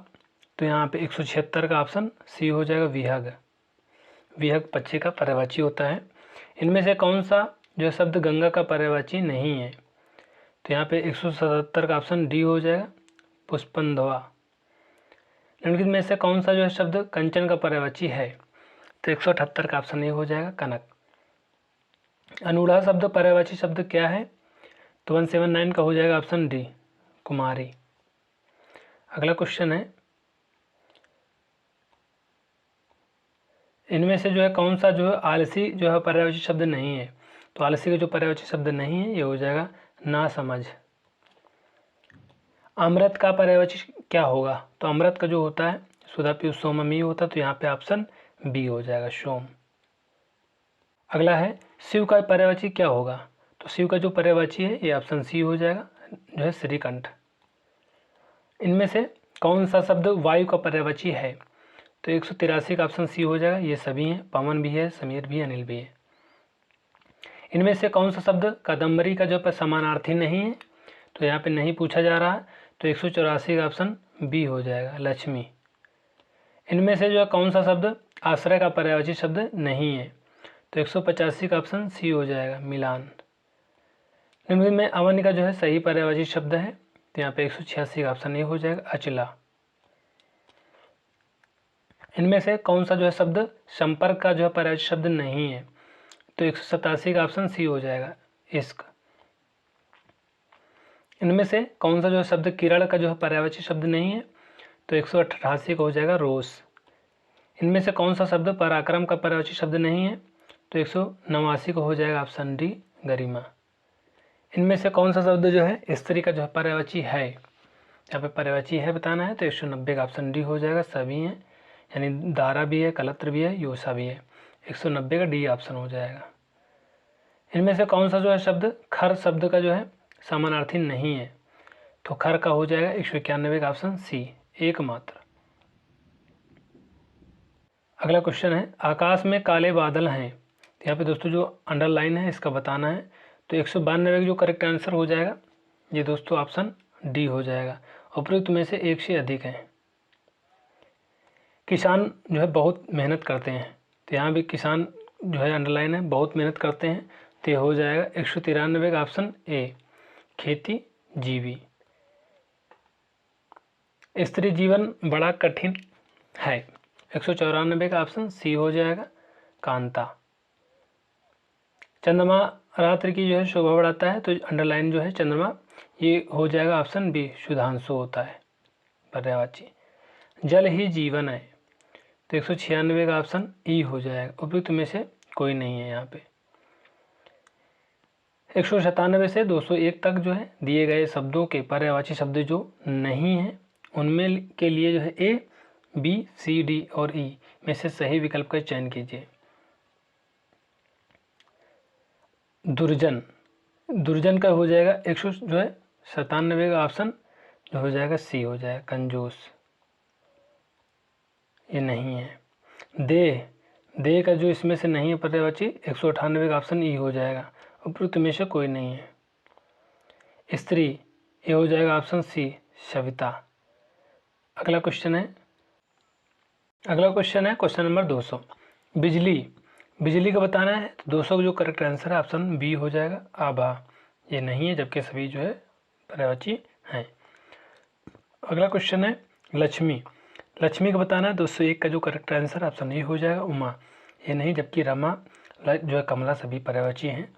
तो यहाँ पे 176 का ऑप्शन सी हो जाएगा विहग। विहग पक्षी का पर्यायवाची होता है। इनमें से कौन सा जो शब्द गंगा का पर्यायवाची नहीं है तो यहाँ पे 177 का ऑप्शन डी हो जाएगा पुष्पंधवा। निम्नलिखित में से कौन सा जो है शब्द कंचन का पर्यायवाची है तो 178 का ऑप्शन ए हो जाएगा कनक। अनूढ़ा शब्द पर्यायवाची शब्द क्या है तो 179 का हो जाएगा ऑप्शन डी कुमारी। अगला क्वेश्चन है इनमें से जो है कौन सा जो है आलसी जो है पर्यायवाची शब्द नहीं है तो आलसी का जो पर्यायवाची शब्द नहीं है ये हो जाएगा ना समझ। अमृत का पर्यायवाची क्या होगा तो अमृत का जो होता है सुधा पीयूष सोममी होता है तो यहाँ पे ऑप्शन बी हो जाएगा सोम। अगला है शिव का पर्यायवाची क्या होगा तो शिव का जो पर्यायवाची है ये ऑप्शन सी हो जाएगा जो है श्रीकंठ। इनमें से कौन सा शब्द वायु का पर्यायवाची है तो 183 का ऑप्शन सी हो जाएगा ये सभी हैं पवन भी है समीर भी है अनिल भी है। इनमें से कौन सा शब्द कादम्बरी का जो समानार्थी नहीं है तो यहाँ पे नहीं पूछा जा रहा है तो 184 का ऑप्शन बी हो जाएगा लक्ष्मी। इनमें से जो है कौन सा शब्द आश्रय का पर्यायवाची शब्द नहीं है तो 185 का ऑप्शन सी हो जाएगा मिलान। निम्न में अवन का जो है सही पर्यायवाची शब्द है तो यहाँ पे 186 का ऑप्शन ए हो जाएगा अचला। इनमें से कौन सा जो है शब्द संपर्क का जो है पर्यायवाची शब्द नहीं है तो 187 का ऑप्शन सी हो जाएगा इश्क। इनमें से कौन सा जो है शब्द किरण का जो है पर्यायवाची शब्द नहीं है तो 188 का हो जाएगा रोष। इनमें से कौन सा शब्द पराक्रम का पर्यायवाची शब्द नहीं है तो 189 का हो जाएगा ऑप्शन डी गरिमा। इनमें से कौन सा शब्द जो है स्त्री का जो है पर्यायवाची है यहाँ पे पर्यायवाची है बताना है तो 190 का ऑप्शन डी हो जाएगा सभी हैं यानी दारा भी है कलत्र भी है योसा भी है 190 का डी ऑप्शन हो जाएगा। इनमें से कौन सा जो है शब्द खर शब्द का जो है समानार्थी नहीं है तो खर का हो जाएगा 191 का ऑप्शन सी एकमात्र। अगला क्वेश्चन है आकाश में काले बादल हैं यहाँ पे दोस्तों जो अंडरलाइन है इसका बताना है तो 192 का जो करेक्ट आंसर हो जाएगा ये दोस्तों ऑप्शन डी हो जाएगा। उपयुक्त में से एक से अधिक हैं। किसान जो है बहुत मेहनत करते हैं तो यहाँ भी किसान जो है अंडरलाइन है, बहुत मेहनत करते हैं, तो ये हो जाएगा 193 का ऑप्शन ए, खेती जीवी। स्त्री जीवन बड़ा कठिन है, 194 का ऑप्शन सी हो जाएगा, कांता। चंद्रमा रात्रि की जो है शोभा बढ़ाता है, तो अंडरलाइन जो है चंद्रमा, ये हो जाएगा ऑप्शन बी, सुधांशु होता है पर्यायवाची। जल ही जीवन है, तो 196 का ऑप्शन ई हो जाएगा, उपयुक्त में से कोई नहीं है यहाँ पे। 197 से 201 तक जो है दिए गए शब्दों के पर्यायवाची शब्द जो नहीं है उनमें के लिए जो है ए, बी, सी, डी और ई में से सही विकल्प का चयन कीजिए। दुर्जन, दुर्जन का हो जाएगा 197 का ऑप्शन जो हो जाएगा सी हो जाएगा, कंजूस, ये नहीं है। देह, देह का जो इसमें से नहीं है पर्यायवाची, 198 का ऑप्शन ई हो जाएगा, उपयुक्त में से कोई नहीं है। स्त्री, ये हो जाएगा ऑप्शन सी, सविता। अगला क्वेश्चन है क्वेश्चन नंबर 200। बिजली, बिजली का बताना है, तो 200 का जो करेक्ट आंसर है ऑप्शन बी हो जाएगा, आभा, ये नहीं है, जबकि सभी जो है पर्यायवाची हैं। अगला क्वेश्चन है लक्ष्मी, लक्ष्मी का बताना है, 201 का जो करेक्ट आंसर ऑप्शन ए हो जाएगा, उमा, ये नहीं, जबकि रमा जो है कमला सभी पर्यायवाची हैं।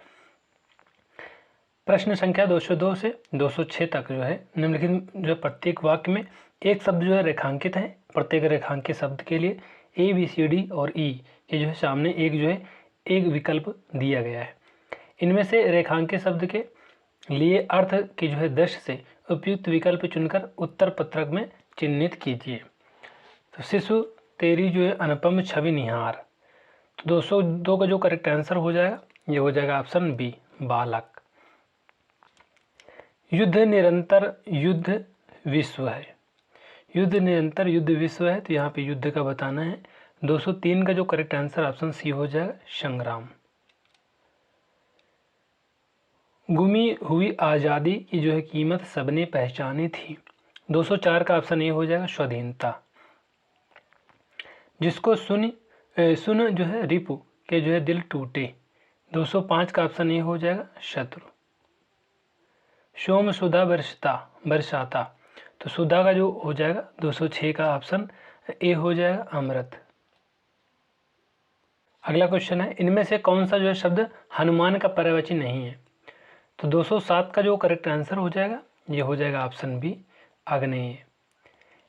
प्रश्न संख्या 202 से 206 तक जो है निम्नलिखित जो है प्रत्येक वाक्य में एक शब्द जो है रेखांकित है, प्रत्येक रेखांकित शब्द के लिए ए, बी, सी, डी और ई के जो है सामने एक जो है एक विकल्प दिया गया है। इनमें से रेखांकित शब्द के लिए अर्थ की जो है दृष्टि से उपयुक्त विकल्प चुनकर उत्तर पत्रक में चिन्हित कीजिए। तो शिशु तेरी जो है अनुपम छवि निहार, तो 202 का जो करेक्ट आंसर हो जाएगा ये हो जाएगा ऑप्शन बी, बालक। युद्ध निरंतर युद्ध विश्व है, युद्ध निरंतर युद्ध विश्व है, तो यहाँ पे युद्ध का बताना है, 203 का जो करेक्ट आंसर ऑप्शन सी हो जाएगा, संग्राम। गुमी हुई आज़ादी की जो है कीमत सबने पहचानी थी, 204 का ऑप्शन ए हो जाएगा, स्वाधीनता। जिसको सुन जो है रिपु के जो है दिल टूटे, 205 का ऑप्शन ए हो जाएगा, शत्रु। सोम सुधा बरसाता, तो सुधा का जो हो जाएगा 206 का ऑप्शन ए हो जाएगा, अमृत। अगला क्वेश्चन है, इनमें से कौन सा जो है शब्द हनुमान का पर्यायवाची नहीं है, तो 207 का जो करेक्ट आंसर हो जाएगा ये हो जाएगा ऑप्शन बी, आग्नेय।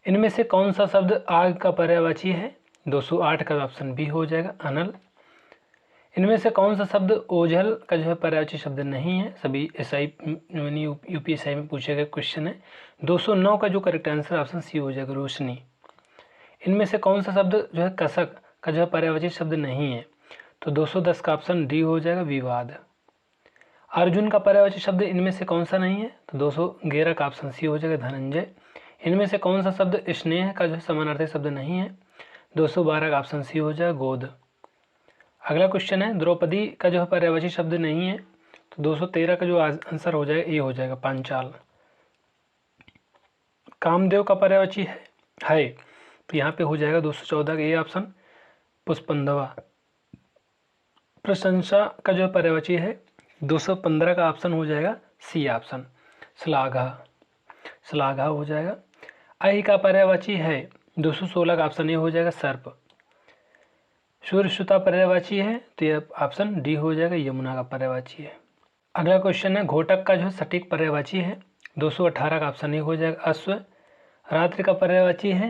इनमें से कौन सा शब्द आग का पर्यायवाची है, 208 का ऑप्शन बी हो जाएगा, अनल। इनमें से कौन सा शब्द ओझल का जो है पर्यायवाची शब्द नहीं है, सभी एसआई यूपीएसआई में पूछे गए क्वेश्चन है, 209 का जो करेक्ट आंसर ऑप्शन सी हो जाएगा, रोशनी। इनमें से कौन सा शब्द जो है कसक का जो है पर्यायवाची शब्द नहीं है, तो 210 का ऑप्शन डी हो जाएगा, विवाद। अर्जुन का पर्यायवाची शब्द इनमें से कौन सा नहीं है, तो 211 का ऑप्शन सी हो जाएगा, धनंजय। इनमें से कौन सा शब्द स्नेह का जो है समानार्थी शब्द नहीं है, 212 का ऑप्शन सी हो जाएगा, गोद। अगला क्वेश्चन है, द्रौपदी का जो है पर्यायवाची शब्द नहीं है, तो 213 का जो आंसर हो जाएगा ये हो जाएगा, पांचाल। कामदेव का पर्यायवाची है तो यहाँ पे हो जाएगा 214 का ये ऑप्शन, पुष्पंदवा। प्रशंसा का जो पर्यायवाची है 215 का ऑप्शन हो जाएगा, सी ऑप्शन, श्लाघा, श्लाघा हो जाएगा। आई का पर्यायवाची है 216 का ऑप्शन ये हो जाएगा, सर्प। सूर्यसुता पर्यायवाची है तो ये ऑप्शन डी हो जाएगा, यमुना का पर्यायवाची है। अगला क्वेश्चन है, घोटक का जो सटीक पर्यायवाची है 218 का ऑप्शन ये हो जाएगा, अश्व। रात्रि का पर्यायवाची है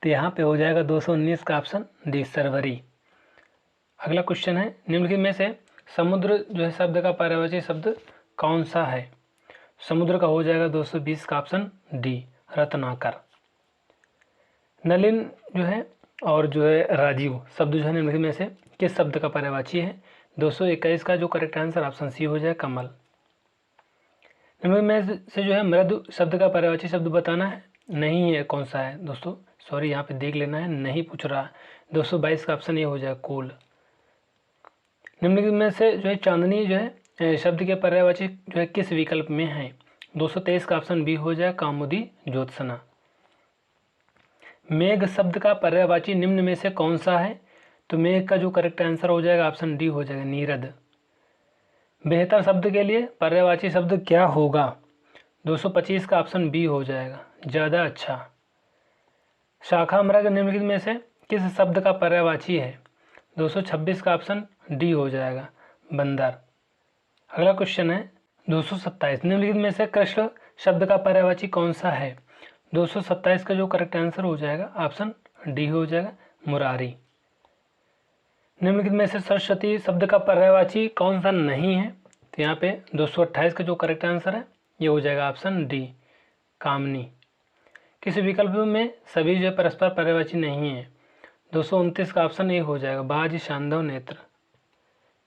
तो यहाँ पे हो जाएगा 219 का ऑप्शन डी, सरवरी। अगला क्वेश्चन है, निम्नलिखित में से समुद्र जो है शब्द का पर्यायवाची शब्द कौन सा है, समुद्र का हो जाएगा 220 का ऑप्शन डी, रत्नाकर। नलिन जो है और जो है राजीव शब्द जो है निम्नलिखित में से किस शब्द का पर्यायवाची है, 221 का जो करेक्ट आंसर ऑप्शन सी हो जाए, कमल। निम्नलिखित में से जो है मृदु शब्द का पर्यायवाची शब्द बताना है, नहीं है, कौन सा है दोस्तों, सॉरी यहाँ पे देख लेना है, नहीं पूछ रहा, 222 का ऑप्शन ये हो जाएगा, कूल। निम्नलिखित में से जो है चांदनी जो है शब्द के पर्यायवाची जो है किस विकल्प में है, 223 का ऑप्शन बी हो जाए, कामुदी, ज्योत्सना। मेघ शब्द का पर्यायवाची निम्न में से कौन सा है, तो मेघ का जो करेक्ट आंसर हो जाएगा ऑप्शन डी हो जाएगा नीरद। बेहतर शब्द के लिए पर्यायवाची शब्द क्या होगा? 225 का ऑप्शन बी हो जाएगा ज़्यादा अच्छा। शाखा मृग निम्नलिखित में से किस शब्द का पर्यायवाची है? 226 का ऑप्शन डी हो जाएगा बंदर। अगला क्वेश्चन है 227 निम्नलिखित में से कृष्ण शब्द का पर्यायवाची कौन सा है? 227 का जो करेक्ट आंसर हो जाएगा ऑप्शन डी हो जाएगा मुरारी। निम्नलिखित में से सरस्वती शब्द का पर्यायवाची कौन सा नहीं है? तो यहाँ पे 228 का जो करेक्ट आंसर है ये हो जाएगा ऑप्शन डी कामनी। किसी विकल्प में सभी जो परस्पर पर्यायवाची नहीं है? 229 का ऑप्शन ए हो जाएगा बाज शांधव नेत्र।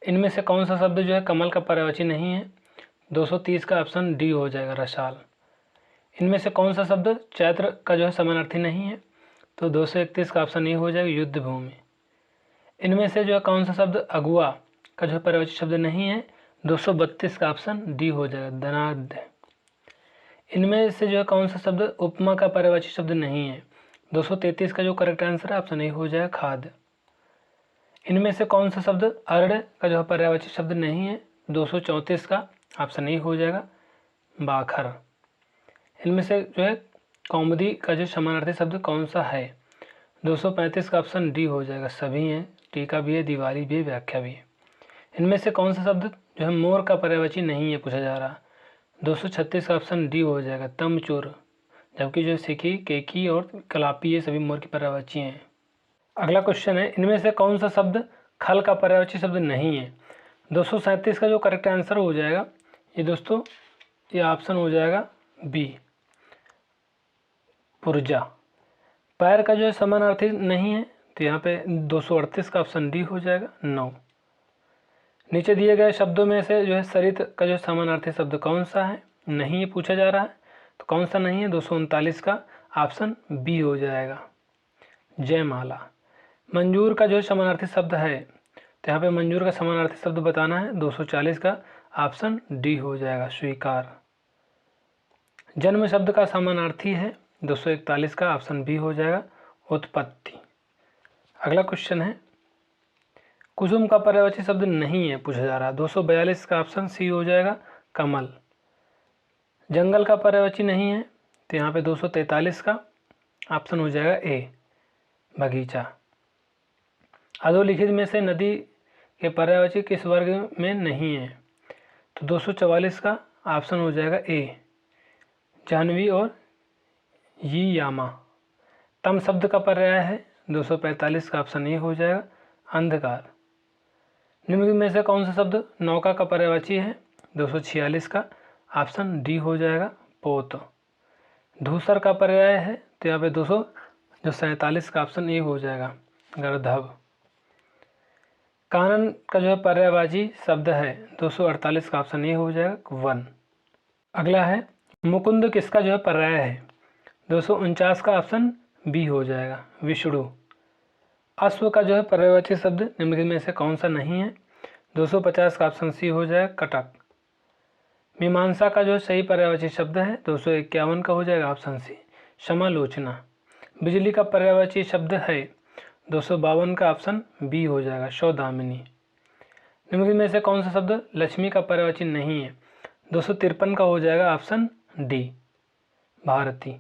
इनमें से कौन सा शब्द जो है कमल का पर्यायवाची नहीं है? 230 का ऑप्शन डी हो जाएगा रसाल। इनमें से कौन सा शब्द चैत्र का जो है समानार्थी नहीं है? तो 231 का ऑप्शन ए हो जाएगा युद्ध भूमि। इनमें से जो है कौन सा शब्द अगुआ का जो है पर्यायवाची शब्द नहीं है? 232 का ऑप्शन डी हो जाएगा धनाढ्य। इनमें से जो है कौन सा शब्द उपमा का पर्यायवाची शब्द नहीं है? 233 का जो करेक्ट आंसर है ऑप्शन ए हो जाएगा खाद। इनमें से कौन सा शब्द अर्ण का जो है पर्यायवाची शब्द नहीं है? 234 का ऑप्शन ए हो जाएगा बाखर। इनमें से जो है कौमुदी का जो समानार्थी शब्द कौन सा है? 235 का ऑप्शन डी हो जाएगा सभी हैं, टीका भी है, दिवाली भी है, व्याख्या भी है। इनमें से कौन सा शब्द जो है मोर का पर्यायवाची नहीं है पूछा जा रहा? 236 का ऑप्शन डी हो जाएगा तमचोर। जबकि जो सिखी, केकी और कलापी ये सभी मोर की पर्यायवाची हैं। अगला क्वेश्चन है इनमें से कौन सा शब्द खल का पर्यायवाची शब्द नहीं है? 237 का जो करेक्ट आंसर हो जाएगा ये दोस्तों ये ऑप्शन हो जाएगा बी पुर्जा। पैर का जो है समानार्थी नहीं है तो यहाँ पे 238 का ऑप्शन डी हो जाएगा 9। नीचे दिए गए शब्दों में से जो है सरित का जो समानार्थी शब्द कौन सा है? नहीं पूछा जा रहा है तो कौन सा नहीं है? 239 का ऑप्शन बी हो जाएगा जयमाला। मंजूर का जो है समानार्थी शब्द है तो यहाँ पे मंजूर का समानार्थी शब्द बताना है। 240 का ऑप्शन डी हो जाएगा स्वीकार। जन्म शब्द का समानार्थी है 241 का ऑप्शन बी हो जाएगा उत्पत्ति। अगला क्वेश्चन है कुसुम का पर्यायवाची शब्द नहीं है पूछा जा रहा है। 242 का ऑप्शन सी हो जाएगा कमल। जंगल का पर्यायवाची नहीं है तो यहाँ पे 243 का ऑप्शन हो जाएगा ए बगीचा। अधोलिखित में से नदी के पर्यायवाची किस वर्ग में नहीं है? तो 244 का ऑप्शन हो जाएगा ए जाह्नवी और यी यामा। तम शब्द का पर्याय है 245 का ऑप्शन ए हो जाएगा अंधकार। निम्न में से कौन सा शब्द नौका का पर्यायवाची है? 246 का ऑप्शन डी हो जाएगा पोत। धूसर का पर्याय है तो यहाँ पे 247 का ऑप्शन ए हो जाएगा गर्दभ। कानन का जो है पर्यायवाची शब्द है 248 का ऑप्शन ए हो जाएगा वन। अगला है मुकुंद किसका जो है पर्याय है? 249 का ऑप्शन बी हो जाएगा विष्णु। अश्व का जो है पर्यायवाची शब्द निम्नलिखित में से कौन सा नहीं है? 250 का ऑप्शन सी हो जाएगा कटक। मीमांसा का जो सही पर्यायवाची शब्द है 251 का हो जाएगा ऑप्शन सी समालोचना। बिजली का पर्यायवाची शब्द है 252 का ऑप्शन बी हो जाएगा सौदामिनी। निम्नलिखित में से कौन सा शब्द लक्ष्मी का पर्यायवाची नहीं है? 253 का हो जाएगा ऑप्शन डी भारती।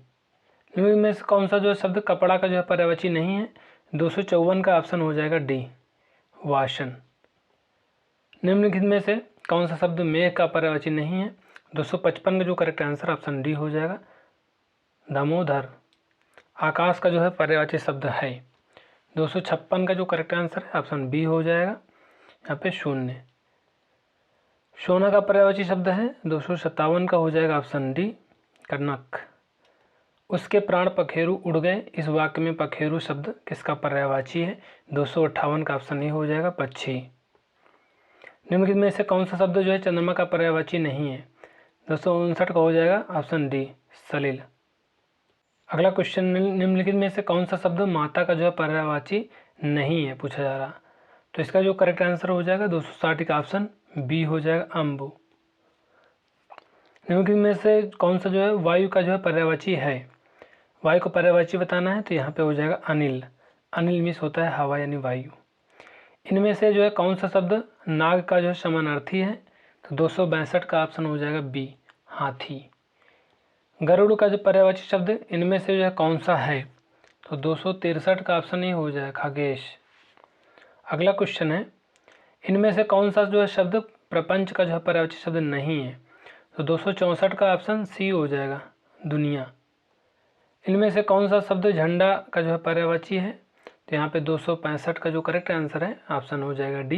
निम्नलिखित में से कौन सा जो शब्द कपड़ा का जो है पर्यायवाची नहीं है? 254 का ऑप्शन हो जाएगा डी वासन। निम्नलिखित में से कौन सा शब्द मेघ का पर्यायवाची नहीं है? 255 का जो करेक्ट आंसर ऑप्शन डी हो जाएगा दामोदर। आकाश का जो है पर्यायवाची शब्द है 256 का जो करेक्ट आंसर है ऑप्शन बी हो जाएगा यहाँ पे शून्य। सोना का पर्यायवाची शब्द है 257 का हो जाएगा ऑप्शन डी कनक। उसके प्राण पखेरु उड़ गए इस वाक्य में पखेरु शब्द किसका पर्यायवाची है? 258 का ऑप्शन ए हो जाएगा पक्षी। निम्नलिखित में से कौन सा शब्द जो है चंद्रमा का पर्यायवाची नहीं है? 259 का हो जाएगा ऑप्शन डी सलील। अगला क्वेश्चन निम्नलिखित में से कौन सा शब्द माता का जो है पर्यायवाची नहीं है पूछा जा रहा? तो इसका जो करेक्ट आंसर हो जाएगा 260 का ऑप्शन बी हो जाएगा अम्बु। निम्नलिखित में से कौन सा जो है वायु का जो है पर्यायवाची है? वायु को पर्यायवाची बताना है तो यहाँ पे हो जाएगा अनिल। अनिल मीन्स होता है हवा यानी वायु। इनमें से जो है कौन सा शब्द नाग का जो है समानार्थी है? तो 262 का ऑप्शन हो जाएगा बी, हाथी। गरुड़ का जो पर्यायवाची शब्द इनमें से जो है कौन सा है? तो 263 का ऑप्शन ही हो जाएगा खगेश। अगला क्वेश्चन है, इनमें से कौन सा जो है शब्द प्रपंच का जो है पर्यायवाची शब्द नहीं है? तो 264 का ऑप्शन सी हो जाएगा, दुनिया। इनमें से कौन सा शब्द झंडा का जो है पर्यायवाची है? तो यहाँ पे 265 का जो करेक्ट आंसर है ऑप्शन हो जाएगा डी,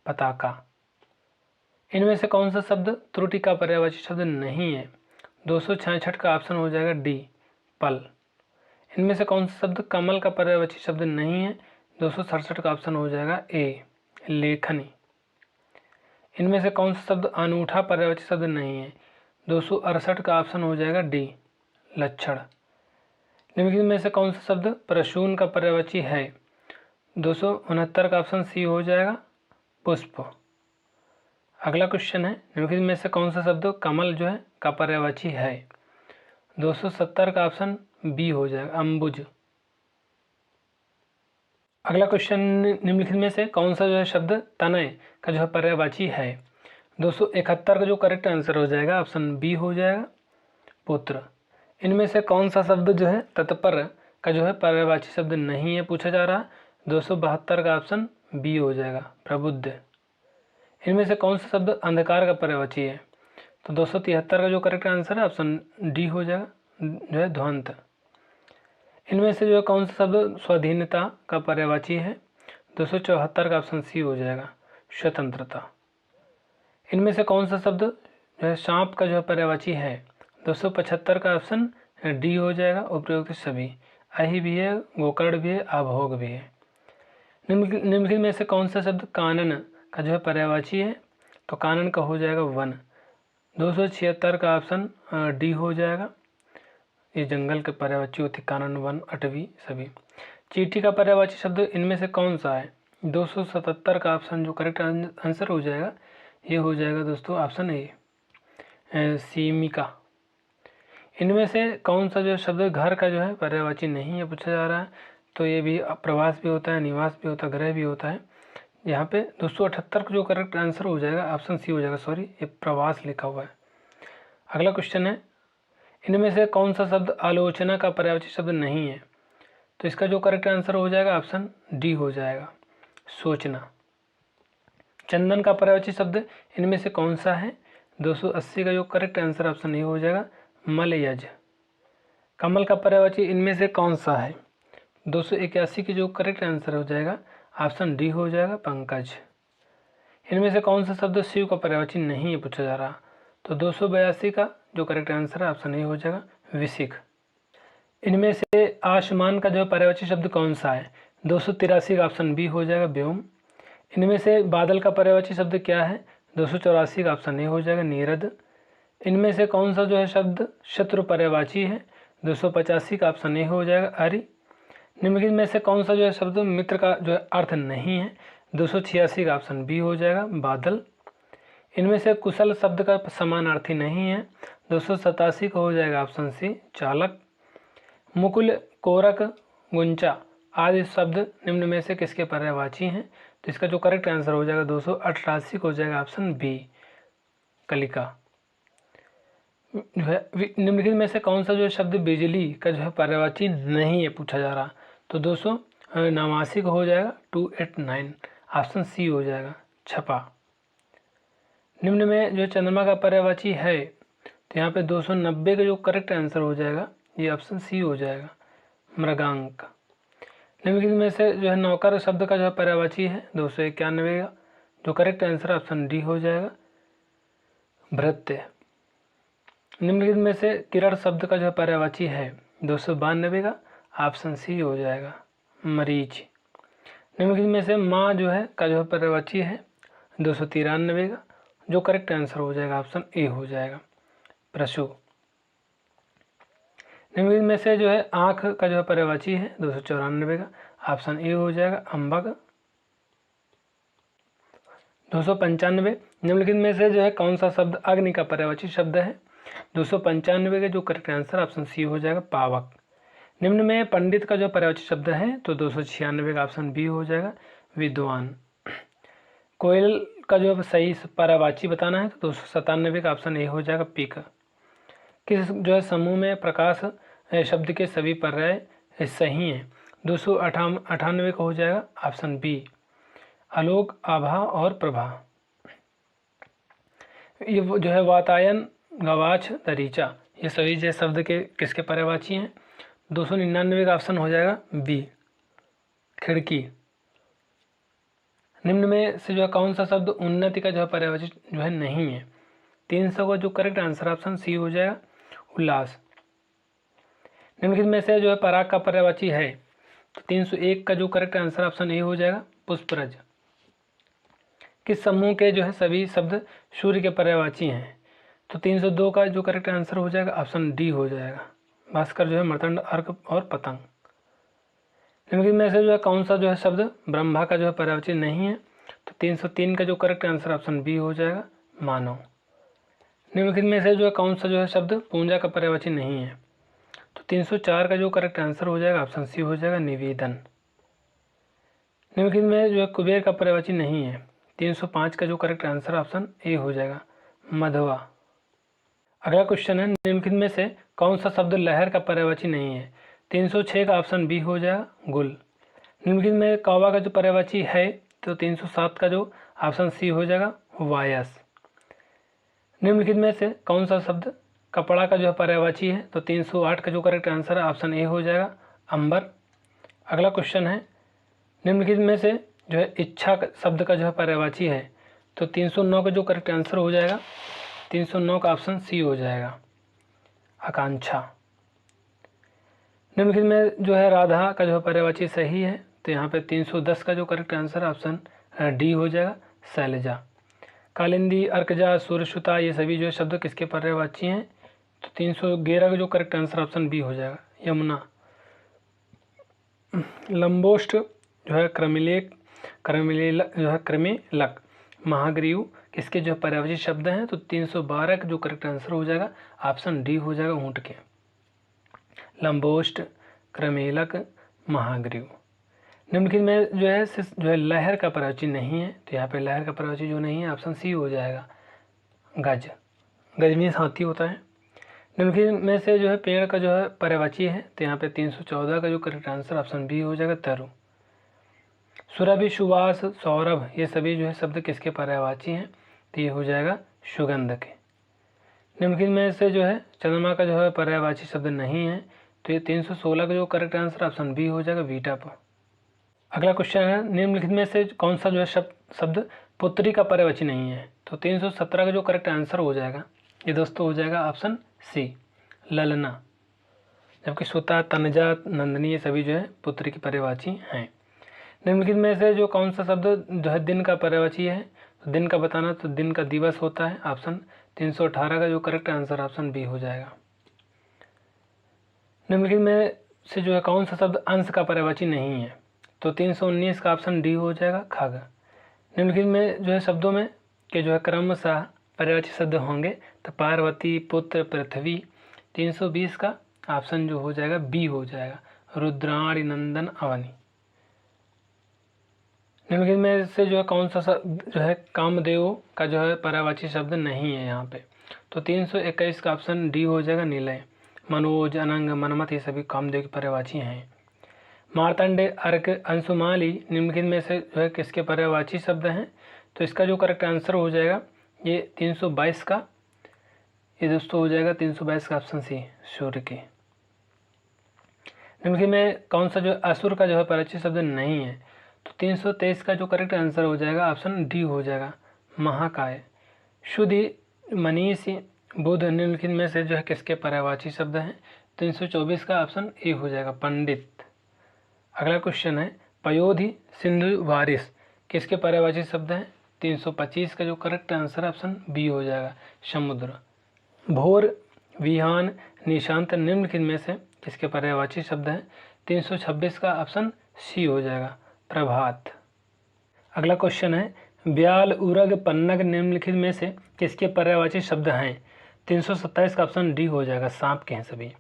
पताका। इनमें से कौन सा शब्द त्रुटि का पर्यायवाची शब्द नहीं है? 266 का ऑप्शन हो जाएगा डी, पल। इनमें से कौन सा शब्द कमल का पर्यायवाची शब्द नहीं है? 267 का ऑप्शन हो जाएगा ए, लेखनी। इनमें से कौन सा शब्द अनूठा पर्यायवाची शब्द नहीं है? 268 का ऑप्शन हो जाएगा डी, लक्षण। निम्नलिखित में से कौन सा शब्द प्रसून का पर्यायवाची है? 269 का ऑप्शन सी हो जाएगा, पुष्प। अगला क्वेश्चन है, निम्नलिखित में से कौन सा शब्द कमल जो है का पर्यायवाची है? 270 का ऑप्शन बी हो जाएगा, अंबुज। अगला क्वेश्चन, निम्नलिखित में से कौन सा जो है शब्द तनय का जो है पर्यायवाची है? 271 का जो करेक्ट आंसर हो जाएगा ऑप्शन बी हो जाएगा, पुत्र। इनमें से कौन सा शब्द जो है तत्पर का जो है पर्यायवाची शब्द नहीं है पूछा जा रहा? 272 का ऑप्शन बी हो जाएगा, प्रबुद्ध। इनमें से कौन सा शब्द अंधकार का पर्यायवाची है? तो 273 का जो करेक्ट आंसर है ऑप्शन डी हो जाएगा, जो है ध्वंत। इनमें से जो है कौन सा शब्द स्वाधीनता का पर्यायवाची है? 274 का ऑप्शन सी हो जाएगा, स्वतंत्रता। इनमें से कौन सा शब्द जो है सांप का जो है पर्यायवाची है? 275 का ऑप्शन डी हो जाएगा, उपयुक्त सभी। अहि भी है, गोकर्ण भी है, अभोग भी है। निम्नलिखित में से कौन सा शब्द कानन का जो है पर्यायवाची है? तो कानन का हो जाएगा वन। 276 का ऑप्शन डी हो जाएगा, ये जंगल के पर्यायवाची होते कानन, वन, अटवी सभी। चींटी का पर्यायवाची शब्द इनमें से कौन सा है? 277 का ऑप्शन जो करेक्ट आंसर हो जाएगा ये हो जाएगा दोस्तों ऑप्शन ए, सीमिका। इनमें से कौन सा जो शब्द घर का जो है पर्यायवाची नहीं है पूछा जा रहा है? तो ये भी प्रवास भी होता है, निवास भी होता है, गृह भी होता है। यहाँ पे 278 का जो करेक्ट आंसर हो जाएगा ऑप्शन सी हो जाएगा, सॉरी ये प्रवास लिखा हुआ है। अगला क्वेश्चन है, इनमें से कौन सा शब्द आलोचना का पर्यायवाची शब्द नहीं है? तो इसका जो करेक्ट आंसर हो जाएगा ऑप्शन डी हो जाएगा, सोचना। चंदन का पर्यायवाची शब्द इनमें से कौन सा है? 280 का जो करेक्ट आंसर ऑप्शन ए हो जाएगा, मलयज। कमल का पर्यायवाची इनमें से कौन सा है? 281 की जो करेक्ट आंसर हो जाएगा ऑप्शन डी हो जाएगा, पंकज। इनमें से कौन सा शब्द शिव का पर्यायवाची नहीं है पूछा जा रहा? तो 282 का जो करेक्ट आंसर है ऑप्शन ए हो जाएगा, विशिख। इनमें से आसमान का जो पर्यायवाची शब्द कौन सा है? 283 का ऑप्शन बी हो जाएगा, व्योम। इनमें से बादल का पर्यायवाची शब्द क्या है? 284 का ऑप्शन ए हो जाएगा, नीरद। इनमें से कौन सा जो है शब्द शत्रु पर्यायवाची है? 285 का ऑप्शन ए हो जाएगा, अरि। निम्नलिखित में से कौन सा जो है शब्द मित्र का जो है अर्थ नहीं है? 286 का ऑप्शन बी हो जाएगा, बादल। इनमें से कुशल शब्द का समानार्थी नहीं है? 287 का हो जाएगा ऑप्शन सी, चालक। मुकुल, कोरक, गुंचा आदि शब्द निम्न में से किसके पर्यायवाची हैं? तो इसका जो करेक्ट आंसर हो जाएगा 288 को हो जाएगा ऑप्शन बी, कलिका। जो है निम्नलिखित में से कौन सा जो है शब्द बिजली का जो है पर्यायवाची नहीं है पूछा जा रहा? तो 289 को हो जाएगा, 289 ऑप्शन सी हो जाएगा, छपा। निम्न में जो चंद्रमा का पर्यायवाची है तो यहाँ पे 290 का जो करेक्ट आंसर हो जाएगा ये ऑप्शन सी हो जाएगा, मृगांक। निम्नलिखित में से जो है नौकर शब्द का जो है पर्यायवाची है 291 का जो करेक्ट आंसर ऑप्शन डी हो जाएगा, भृत्य। निम्नलिखित में से किरण शब्द का जो है पर्यायवाची है 292 का ऑप्शन सी हो जाएगा, मरीच। निम्नलिखित में से माँ जो है का जो है पर्यायवाची है 293 का जो करेक्ट आंसर हो जाएगा ऑप्शन ए हो जाएगा, प्रसु। निम्नलिखित में से जो है आँख का जो है पर्यायवाची है 294 का ऑप्शन ए हो जाएगा, अम्बक। 295 निम्नलिखित में से जो है कौन सा शब्द अग्नि का पर्यायवाची शब्द है? 295 के जो करेक्ट आंसर ऑप्शन सी हो जाएगा, पावक। निम्न में पंडित का जो पर्यायवाची शब्द है तो 296 का ऑप्शन बी हो जाएगा, विद्वान। कोयल का जो सही पर्यायवाची बताना है तो 297 का ऑप्शन ए हो जाएगा पिक। किस जो है समूह में प्रकाश शब्द के सभी पर्याय सही हैं, 298 का हो जाएगा ऑप्शन बी आलोक, आभा और प्रभा। ये जो है वातायन, गवाछ, दरीचा, ये सभी जो शब्द के किसके पर्यायवाची हैं, 299 का ऑप्शन हो जाएगा बी खिड़की। निम्न में से जो है कौन सा शब्द उन्नति का जो है पर्यायवाची जो है नहीं है, 300 का जो करेक्ट आंसर ऑप्शन सी हो जाएगा उल्लास। निम्नलिखित में से जो है पराग का पर्यायवाची है तो 301 का जो करेक्ट आंसर ऑप्शन ए हो जाएगा पुष्परज। किस समूह के जो है सभी शब्द सूर्य के पर्यायवाची हैं तो 302 का जो करेक्ट आंसर हो जाएगा ऑप्शन डी हो जाएगा भास्कर जो है मृदंड, अर्क और पतंग। निम्नलिखित में से जो है कौन सा जो है शब्द ब्रह्मा का जो है पर्यायवाची नहीं है तो 303 का जो करेक्ट आंसर ऑप्शन बी हो जाएगा मानव। निम्नलिखित में से जो है कौन सा जो है शब्द पूंजा का पर्यायवाची नहीं है तो 304 का जो करेक्ट आंसर हो जाएगा ऑप्शन सी हो जाएगा निवेदन। निम्नलिखित में जो है कुबेर का पर्यायवाची नहीं है, 305 का जो करेक्ट आंसर ऑप्शन ए हो जाएगा मधवा। अगला क्वेश्चन है निम्नलिखित में से कौन सा शब्द लहर का पर्यायवाची नहीं है, 306 का ऑप्शन बी हो जाएगा गुल। निम्नलिखित में कौवा का जो पर्यायवाची है तो 307 का जो ऑप्शन सी हो जाएगा वायस। निम्नलिखित में से कौन सा शब्द कपड़ा का जो है पर्यायवाची है तो 308 का जो करेक्ट आंसर है ऑप्शन ए हो जाएगा अंबर। अगला क्वेश्चन है निम्नलिखित में से जो है इच्छा शब्द का जो है पर्यायवाची है तो 309 का जो करेक्ट आंसर हो जाएगा 309 का ऑप्शन सी हो जाएगा आकांक्षा। निम्नलिखित में जो है राधा का जो है पर्यायवाची सही है तो यहाँ पे 310 का जो करेक्ट आंसर ऑप्शन डी हो जाएगा शैलजा। कालिंदी, अर्कजा, सूर्यसुता ये सभी जो है शब्द किसके पर्यायवाची हैं तो 311 का जो करेक्ट आंसर ऑप्शन बी हो जाएगा यमुना। लंबोष्ट जो है क्रमिलेक जो है क्रमिलक। महाग्रीव किसके जो है पर्यायवाची शब्द हैं तो 312 का जो करेक्ट आंसर हो जाएगा ऑप्शन डी हो जाएगा ऊँट के। लंबोष्ट, क्रमिलक, महाग्रीव। निम्नलिखित में जो है लहर का पर्यायवाची नहीं है तो यहाँ पे लहर का पर्यायवाची जो नहीं है ऑप्शन सी हो जाएगा गज। गज मीन्स हाथी होता है। निम्नलिखित में से जो है पेड़ का जो है पर्यायवाची है तो यहाँ पे 314 का जो करेक्ट आंसर ऑप्शन बी हो जाएगा तरु। सुरभि, सुवास, सौरभ ये सभी जो है शब्द किसके पर्यायवाची हैं तो ये हो जाएगा सुगंध के। निम्नलिखित में से जो है चंद्रमा का जो है पर्यायवाची शब्द नहीं है तो ये 316 का जो करेक्ट आंसर ऑप्शन बी हो जाएगा वीटाप। अगला क्वेश्चन है निम्नलिखित में से कौन सा जो है शब्द पुत्री का पर्यायवाची नहीं है तो 317 का जो करेक्ट आंसर हो जाएगा ये दोस्तों हो जाएगा ऑप्शन सी ललना। जबकि सुता, तनुजा, नंदिनी ये सभी जो है पुत्री की पर्यायवाची हैं। निम्नलिखित में से जो कौन सा शब्द जो है दिन का पर्यायवाची है तो दिन का बताना तो दिन का दिवस होता है ऑप्शन 318 का जो करेक्ट आंसर ऑप्शन बी हो जाएगा। निम्नलिखित में से जो है कौन सा शब्द अंश का पर्यायवाची नहीं है तो 319 का ऑप्शन डी हो जाएगा खग। निम्नलिखित में जो है शब्दों में के जो है क्रमशः पर्यायवाची शब्द होंगे तो पार्वती, पुत्र, पृथ्वी। 320 का ऑप्शन जो हो जाएगा बी हो जाएगा रुद्राणी, नंदन, अवनी। निम्नलिखित में से जो है कौन सा जो है कामदेव का जो है पर्यायवाची शब्द नहीं है यहाँ पे तो 321 का ऑप्शन डी हो जाएगा निलय। मनोज, अनंग, मनमत ये सभी कामदेव की पर्यायवाची हैं। मार्तंड, अर्क, अंशुमाली निम्नलिखित में से जो है किसके पर्यायवाची शब्द हैं तो इसका जो करेक्ट आंसर हो जाएगा ये 322 का ये दोस्तों हो जाएगा 322 का ऑप्शन सी सूर्य के। निम्नलिखित में कौन सा जो असुर का जो है पर्यायवाची शब्द नहीं है तो 323 का जो करेक्ट आंसर हो जाएगा ऑप्शन डी हो जाएगा महाकाय। शुद्धि, मनीष, बुध निम्नलिखित में से जो है किसके पर्यायवाची शब्द हैं 324 का ऑप्शन ए हो जाएगा पंडित। अगला क्वेश्चन है पयोधि, सिंधु, वारिस किसके पर्यायवाची शब्द हैं 325 का जो करेक्ट आंसर ऑप्शन बी हो जाएगा समुद्र। भोर, विहान, निशांत निम्नलिखित में से किसके पर्यायवाची शब्द हैं 326 का ऑप्शन सी हो जाएगा प्रभात। अगला क्वेश्चन है ब्याल, उरग, पन्नग निम्नलिखित में से किसके पर्यायवाची शब्द हैं 327 का ऑप्शन डी हो जाएगा सांप के हैं सभी।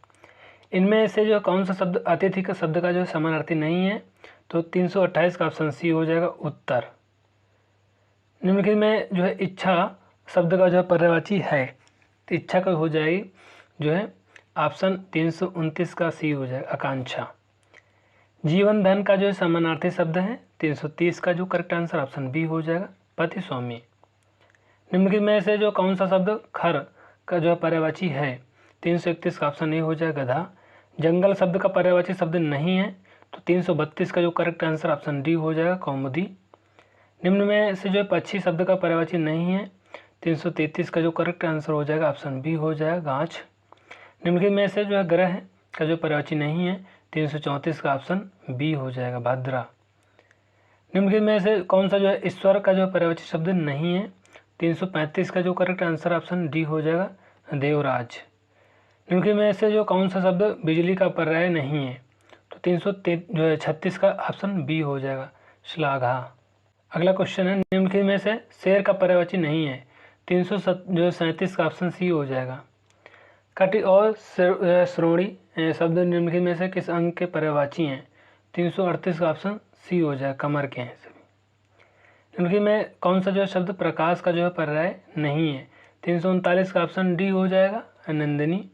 इनमें से जो कौन सा शब्द अतिथि का शब्द का जो समानार्थी नहीं है तो 328 का ऑप्शन सी हो जाएगा उत्तर। निम्नलिखित में जो है इच्छा शब्द का जो है पर्यायवाची है, तो इच्छा का हो जाएगी जो है ऑप्शन 329 का सी हो जाएगा आकांक्षा। जीवन धन का जो है समानार्थी शब्द है, 330 का जो करेक्ट आंसर ऑप्शन बी हो जाएगा पति स्वामी। निम्नलिखित में से जो कौन सा शब्द खर का जो है पर्यायवाची है, 331 का ऑप्शन ए हो जाएगा गधा। जंगल शब्द का पर्यायवाची शब्द नहीं है, तो 332 का जो करेक्ट आंसर ऑप्शन डी हो जाएगा कौमुदी। निम्न में से जो है पक्षी शब्द का पर्यायवाची नहीं है, 333 का जो करेक्ट आंसर हो जाएगा ऑप्शन बी हो जाएगा गाछ। निम्नलिखित में से जो है ग्रह का जो पर्यायवाची नहीं है, 334 का ऑप्शन बी हो जाएगा भद्रा। निम्नलिखित में से कौन सा जो है ईश्वर का जो पर्यायवाची शब्द नहीं है, 335 का जो करेक्ट आंसर ऑप्शन डी हो जाएगा देवराज। निम्नलिखित में से जो कौन सा शब्द बिजली का पर्याय नहीं है, तो 336 का ऑप्शन बी हो जाएगा श्लाघा। अगला क्वेश्चन है निम्नलिखित में से शेर का पर्यायवाची नहीं है, 337 का ऑप्शन सी हो जाएगा। कटि और श्रोणी शब्द निम्नलिखित में से किस अंग के पर्यायवाची हैं, 338 का ऑप्शन सी हो जाएगा कमर के हैं सभी। निम्नलिखित में कौन सा जो शब्द प्रकाश का जो है पर्याय नहीं है, 339 का ऑप्शन डी हो जाएगा नंदिनी।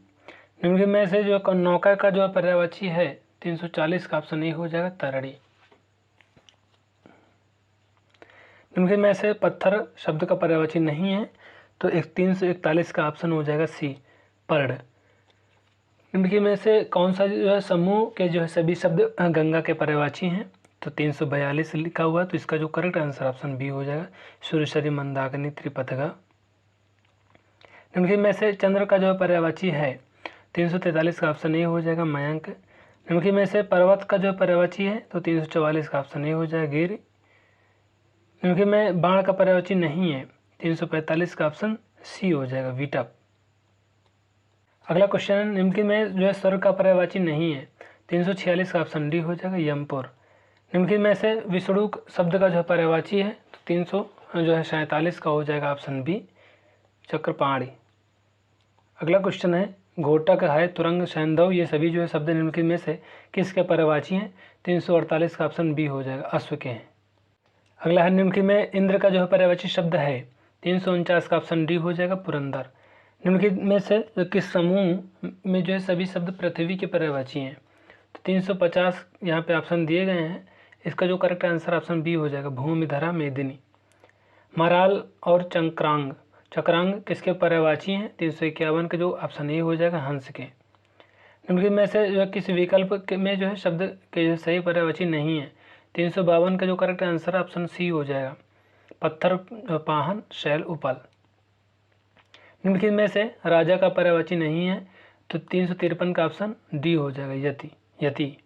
निम्नलिखित में से जो नौका का जो है पर्यायवाची है, 340 का ऑप्शन ए हो जाएगा तरड़ी। निम्नलिखित में से पत्थर शब्द का पर्यायवाची नहीं है, तो 341 का ऑप्शन हो जाएगा सी पर्ड। निम्नलिखित में से कौन सा जो है समूह के जो है सभी शब्द गंगा के पर्यायवाची हैं, तो 342 लिखा हुआ है, तो इसका जो करेक्ट आंसर ऑप्शन बी हो जाएगा सूर्यश्री मंदाकिनी त्रिपथगा। निम्नलिखित में से चंद्र का जो है पर्यायवाची है, 343 का ऑप्शन ए हो जाएगा मयंक। निम्नलिखित में से पर्वत का जो है पर्यायवाची है, तो 344 का ऑप्शन ए हो जाएगा गिर। निम्नलिखित में बाण का पर्यायवाची नहीं है, 345 का ऑप्शन सी हो जाएगा विटप। अगला क्वेश्चन है निम्नलिखित में जो है स्वर्ग का पर्यायवाची नहीं है, 346 का ऑप्शन डी हो जाएगा यमपुर। निम्नलिखित में से विष्णु शब्द का जो है पर्यायवाची है, तो 347 का हो जाएगा ऑप्शन बी चक्रपाणी। अगला क्वेश्चन है घोटक है तुरंग सैंधव ये सभी जो है शब्द निम्नलिखित में से किसके पर्यायवाची हैं, 348 का ऑप्शन बी हो जाएगा अश्व के हैं। अगला है निम्नलिखित में इंद्र का जो है पर्यायवाची शब्द है, 349 का ऑप्शन डी हो जाएगा पुरंदर। निम्नलिखित में से किस समूह में जो है सभी शब्द पृथ्वी के पर्यायवाची हैं, तो 350 यहाँ पे ऑप्शन दिए गए हैं, इसका जो करेक्ट आंसर ऑप्शन बी हो जाएगा भूमिधरा मेदिनी। मराल और चक्रांग चक्रांग किसके पर्यायवाची हैं, 351 का जो ऑप्शन ए हो जाएगा हंस के। निम्नलिखित में से जो किस विकल्प में जो है शब्द के जो सही पर्यायवाची नहीं है, 352 का जो करेक्ट आंसर ऑप्शन सी हो जाएगा पत्थर पाहन शैल उपल। निम्नलिखित में से राजा का पर्यायवाची नहीं है, तो 353 का ऑप्शन डी हो जाएगा यति।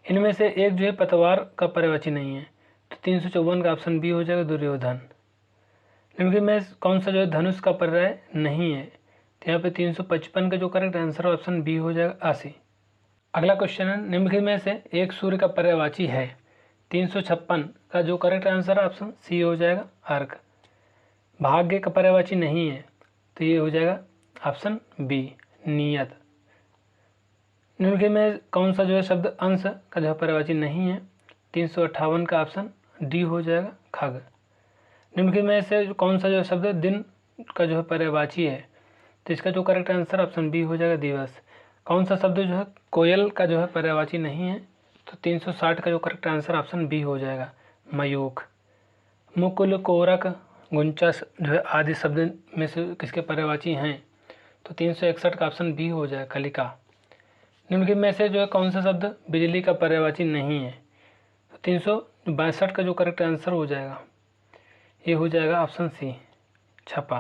इनमें से एक जो है पतवार का पर्यायवाची नहीं है, तो 354 का ऑप्शन बी हो जाएगा दुर्योधन। निम्नलिखित में कौन सा जो है धनुष का पर्याय नहीं है, तो यहाँ पे 355 का जो करेक्ट आंसर ऑप्शन बी हो जाएगा आशी। अगला क्वेश्चन है निम्नलिखित में से एक सूर्य का पर्यायवाची है, 356 का जो करेक्ट आंसर ऑप्शन सी हो जाएगा अर्क। भाग्य का पर्यायवाची नहीं है, तो ये हो जाएगा ऑप्शन बी नियत। निम्नलिखित में कौन सा जो है शब्द अंश का जो पर्यायवाची नहीं है, 358 का ऑप्शन डी हो जाएगा खग। निम्नलिखित में से कौन सा जो शब्द दिन का जो है पर्यायवाची है, तो इसका जो करेक्ट आंसर ऑप्शन बी हो जाएगा दिवस। कौन सा शब्द जो है कोयल का जो है पर्यायवाची नहीं है, तो 360 का जो करेक्ट आंसर ऑप्शन बी हो जाएगा मयूख। मुकुल कोरक गुंचा जो है आदि शब्द में से किसके पर्यायवाची हैं, तो 361 का ऑप्शन बी हो जाएगा कलिका। निम्नलिखित में से जो है कौन सा शब्द बिजली का पर्यायवाची नहीं है, तो 362 का जो करेक्ट आंसर हो जाएगा ये हो जाएगा ऑप्शन सी छपा।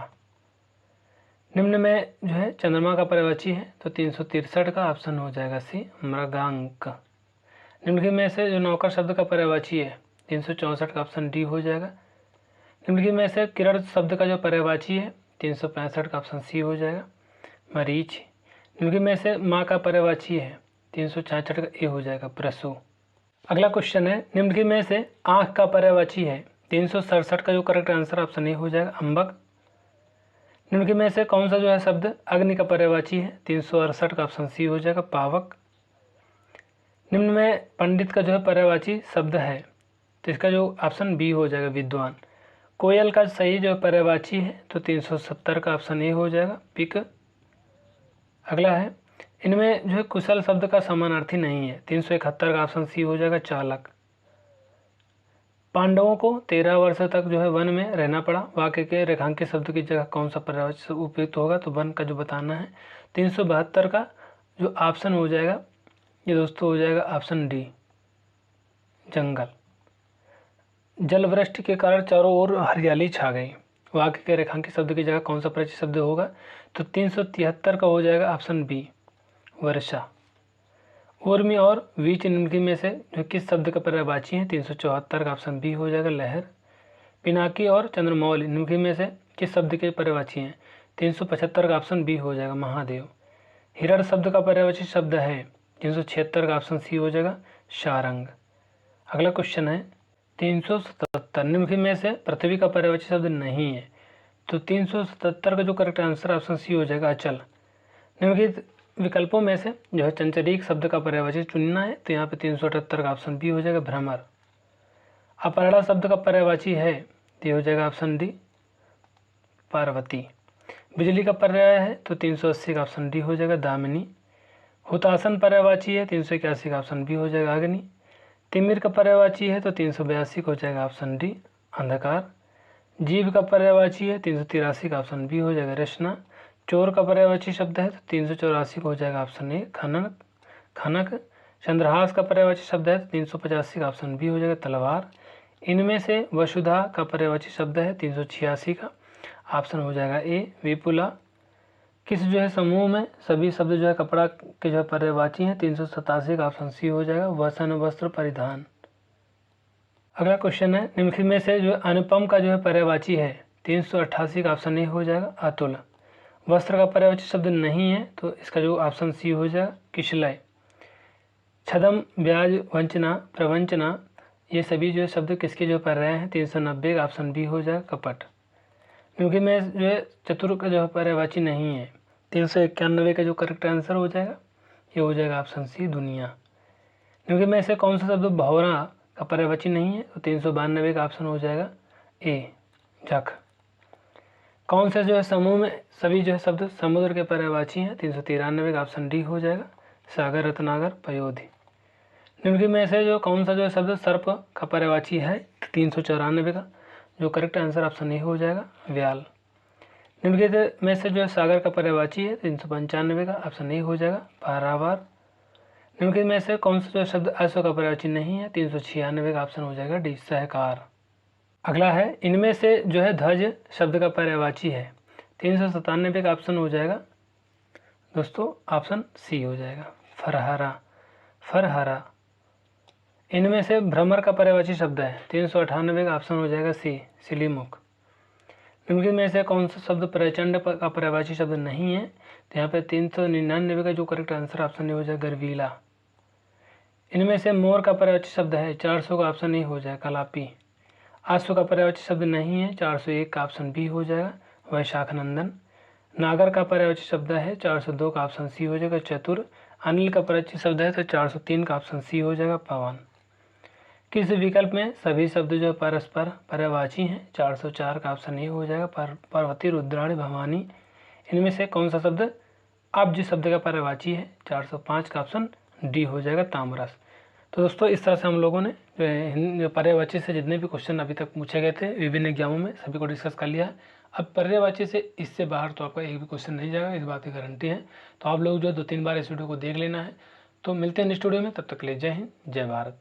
निम्न में जो है चंद्रमा का पर्यायवाची है, तो 363 का ऑप्शन हो जाएगा सी मृगांक। निम्नलिखित में से जो नौकर शब्द का पर्यायवाची है, 364 का ऑप्शन डी हो जाएगा। निम्नलिखित में से किरण शब्द का जो पर्यायवाची है, 365 का ऑप्शन सी हो जाएगा मरीच। निम्नलिखित में से माँ का पर्यायवाची है, 366 का ए हो जाएगा प्रसू। अगला क्वेश्चन है निम्नलिखित में से आँख का पर्यायवाची है, 367 का जो करेक्ट आंसर ऑप्शन ए हो जाएगा अम्बक। निम्नलिखित में से कौन सा जो है शब्द अग्नि का पर्यायवाची है, 368 का ऑप्शन सी हो जाएगा पावक। निम्न में पंडित का जो है पर्यायवाची शब्द है, तो इसका जो ऑप्शन बी हो जाएगा विद्वान। कोयल का सही जो पर्यायवाची है तो 370 का ऑप्शन ए हो जाएगा पिक। अगला है, इनमें जो है कुशल शब्द का समानार्थी नहीं है, 371 का ऑप्शन सी हो जाएगा चालक। पांडवों को 13 वर्ष तक जो है वन में रहना पड़ा, वाक्य के रेखांकित शब्द की जगह कौन सा पर्यायवाची उपयुक्त होगा, तो वन का जो बताना है। 372 का जो ऑप्शन हो जाएगा ये दोस्तों हो जाएगा ऑप्शन डी जंगल। जलवृष्टि के कारण चारों ओर हरियाली छा गई, वाक्य के रेखांकित शब्द की जगह कौन सा पर्यायवाची शब्द होगा, तो 373 का हो जाएगा ऑप्शन बी वर्षा। उर्मी और वीच निम्नलिखित में से जो किस शब्द का पर्यायवाची है, 374 का ऑप्शन बी हो जाएगा लहर। पिनाकी और चंद्रमौली निम्नलिखित में से किस शब्द के पर्यायवाची हैं, 375 का ऑप्शन बी हो जाएगा महादेव। हिरण शब्द का पर्यायवाची शब्द है, 376 का ऑप्शन सी हो जाएगा सारंग। अगला क्वेश्चन है 377 निम्नलिखित में से पृथ्वी का पर्यायवाची शब्द नहीं है, तो 377 का जो करेक्ट आंसर ऑप्शन सी हो जाएगा अचल। निम्नलिखित विकल्पों में से जो है चंचरीक शब्द का पर्यायवाची चुनना है, तो यहाँ पे 378 का ऑप्शन बी हो जाएगा भ्रमर। अपराड़ा शब्द का पर्यायवाची है, तो ये हो जाएगा ऑप्शन डी पार्वती। बिजली का पर्याय है तो 380 का ऑप्शन डी हो जाएगा दामिनी। हुतासन पर्यायवाची है, 381 का ऑप्शन बी हो जाएगा अग्नि। तिमिर का पर्यायवाची है तो 382 का हो जाएगा ऑप्शन डी अंधकार। जीव का पर्यायवाची है 383 का ऑप्शन बी हो जाएगा रचना। चोर का पर्यायवाची शब्द है तो 384 का हो जाएगा ऑप्शन ए खनक। चंद्रहास का पर्यायवाची शब्द है तो 385 का ऑप्शन बी हो जाएगा तलवार। इनमें से वसुधा का पर्यायवाची शब्द है 386 का ऑप्शन हो जाएगा ए विपुला। किस जो है समूह में सभी शब्द जो है कपड़ा के जो है पर्यायवाची हैं, 387 का ऑप्शन सी हो जाएगा वसन वस्त्र परिधान। अगला क्वेश्चन है निम्नलिखित में से जो अनुपम का जो है पर्यायवाची है, 388 का ऑप्शन ए हो जाएगा अतुल। वस्त्र का पर्यायवाची शब्द नहीं है, तो इसका जो ऑप्शन सी हो जाएगा किशलय। छदम ब्याज वंचना प्रवंचना ये सभी जो है शब्द किसके जो पर्याय हैं, 390 का ऑप्शन बी हो जाएगा कपट। क्योंकि में जो है चतुर का जो है पर्यायवाची नहीं है, 391 का जो करेक्ट आंसर हो जाएगा ये हो जाएगा ऑप्शन सी दुनिया। क्योंकि में से कौन सा शब्द भौरा का पर्यायवाची नहीं है, तो 392 का ऑप्शन हो जाएगा ए जख। कौन से जो है समूह में सभी जो है शब्द समुद्र के पर्यायवाची हैं, 393 का ऑप्शन डी हो जाएगा सागर रत्नागर पयोधी। निम्नलिखित में से जो कौन सा जो है शब्द सर्प का पर्यायवाची है, 394 का जो करेक्ट आंसर ऑप्शन ए हो जाएगा व्याल। निम्नलिखित में से जो है सागर का पर्यायवाची है, 395 का ऑप्शन ए हो जाएगा पारावार। निम्नलिखित में से कौन सा जो शब्द अश्व का पर्यायवाची नहीं है, 396 का ऑप्शन हो जाएगा डी सहकार। अगला है इनमें से जो है ध्वज शब्द का पर्यायवाची है, 397 का ऑप्शन हो जाएगा दोस्तों ऑप्शन सी हो जाएगा फरहरा। इनमें से भ्रमर का पर्यायवाची शब्द है, 398 का ऑप्शन हो जाएगा सी सिलीमुख। निम्नलिखित में से कौन सा शब्द प्रचंड का पर्यायवाची शब्द नहीं है, तो यहाँ पे 399 का जो करेक्ट आंसर ऑप्शन ए हो जाएगा गर्वीला। इनमें से मोर का पर्यायवाची शब्द है, 400 का ऑप्शन ए हो जाएगा कलापी। अश्व का पर्यायवाची शब्द नहीं है, 401 का ऑप्शन बी हो जाएगा वैशाख नंदन। नागर का पर्यायवाची शब्द है, 402 का ऑप्शन सी हो जाएगा चतुर। अनिल का पर्यायवाची शब्द है तो 403 का ऑप्शन सी हो जाएगा पवन। किस विकल्प में सभी शब्द जो परस्पर पर्यायवाची हैं, 404 का ऑप्शन ए हो जाएगा पार्वती रुद्राणी भवानी। इनमें से कौन सा शब्द अब जिस शब्द का पर्यायवाची है, 405 का ऑप्शन डी हो जाएगा तामरस। तो दोस्तों इस तरह से हम लोगों ने जो पर्यायवाची से जितने भी क्वेश्चन अभी तक पूछे गए थे विभिन्न एग्जामों में सभी को डिस्कस कर लिया है। अब पर्यायवाची से इससे बाहर तो आपका एक भी क्वेश्चन नहीं जाएगा, इस बात की गारंटी है। तो आप लोग जो 2-3 बार इस वीडियो को देख लेना है। तो मिलते हैं नेक्स्ट वीडियो में, तब तक के लिए जय हिंद जय भारत।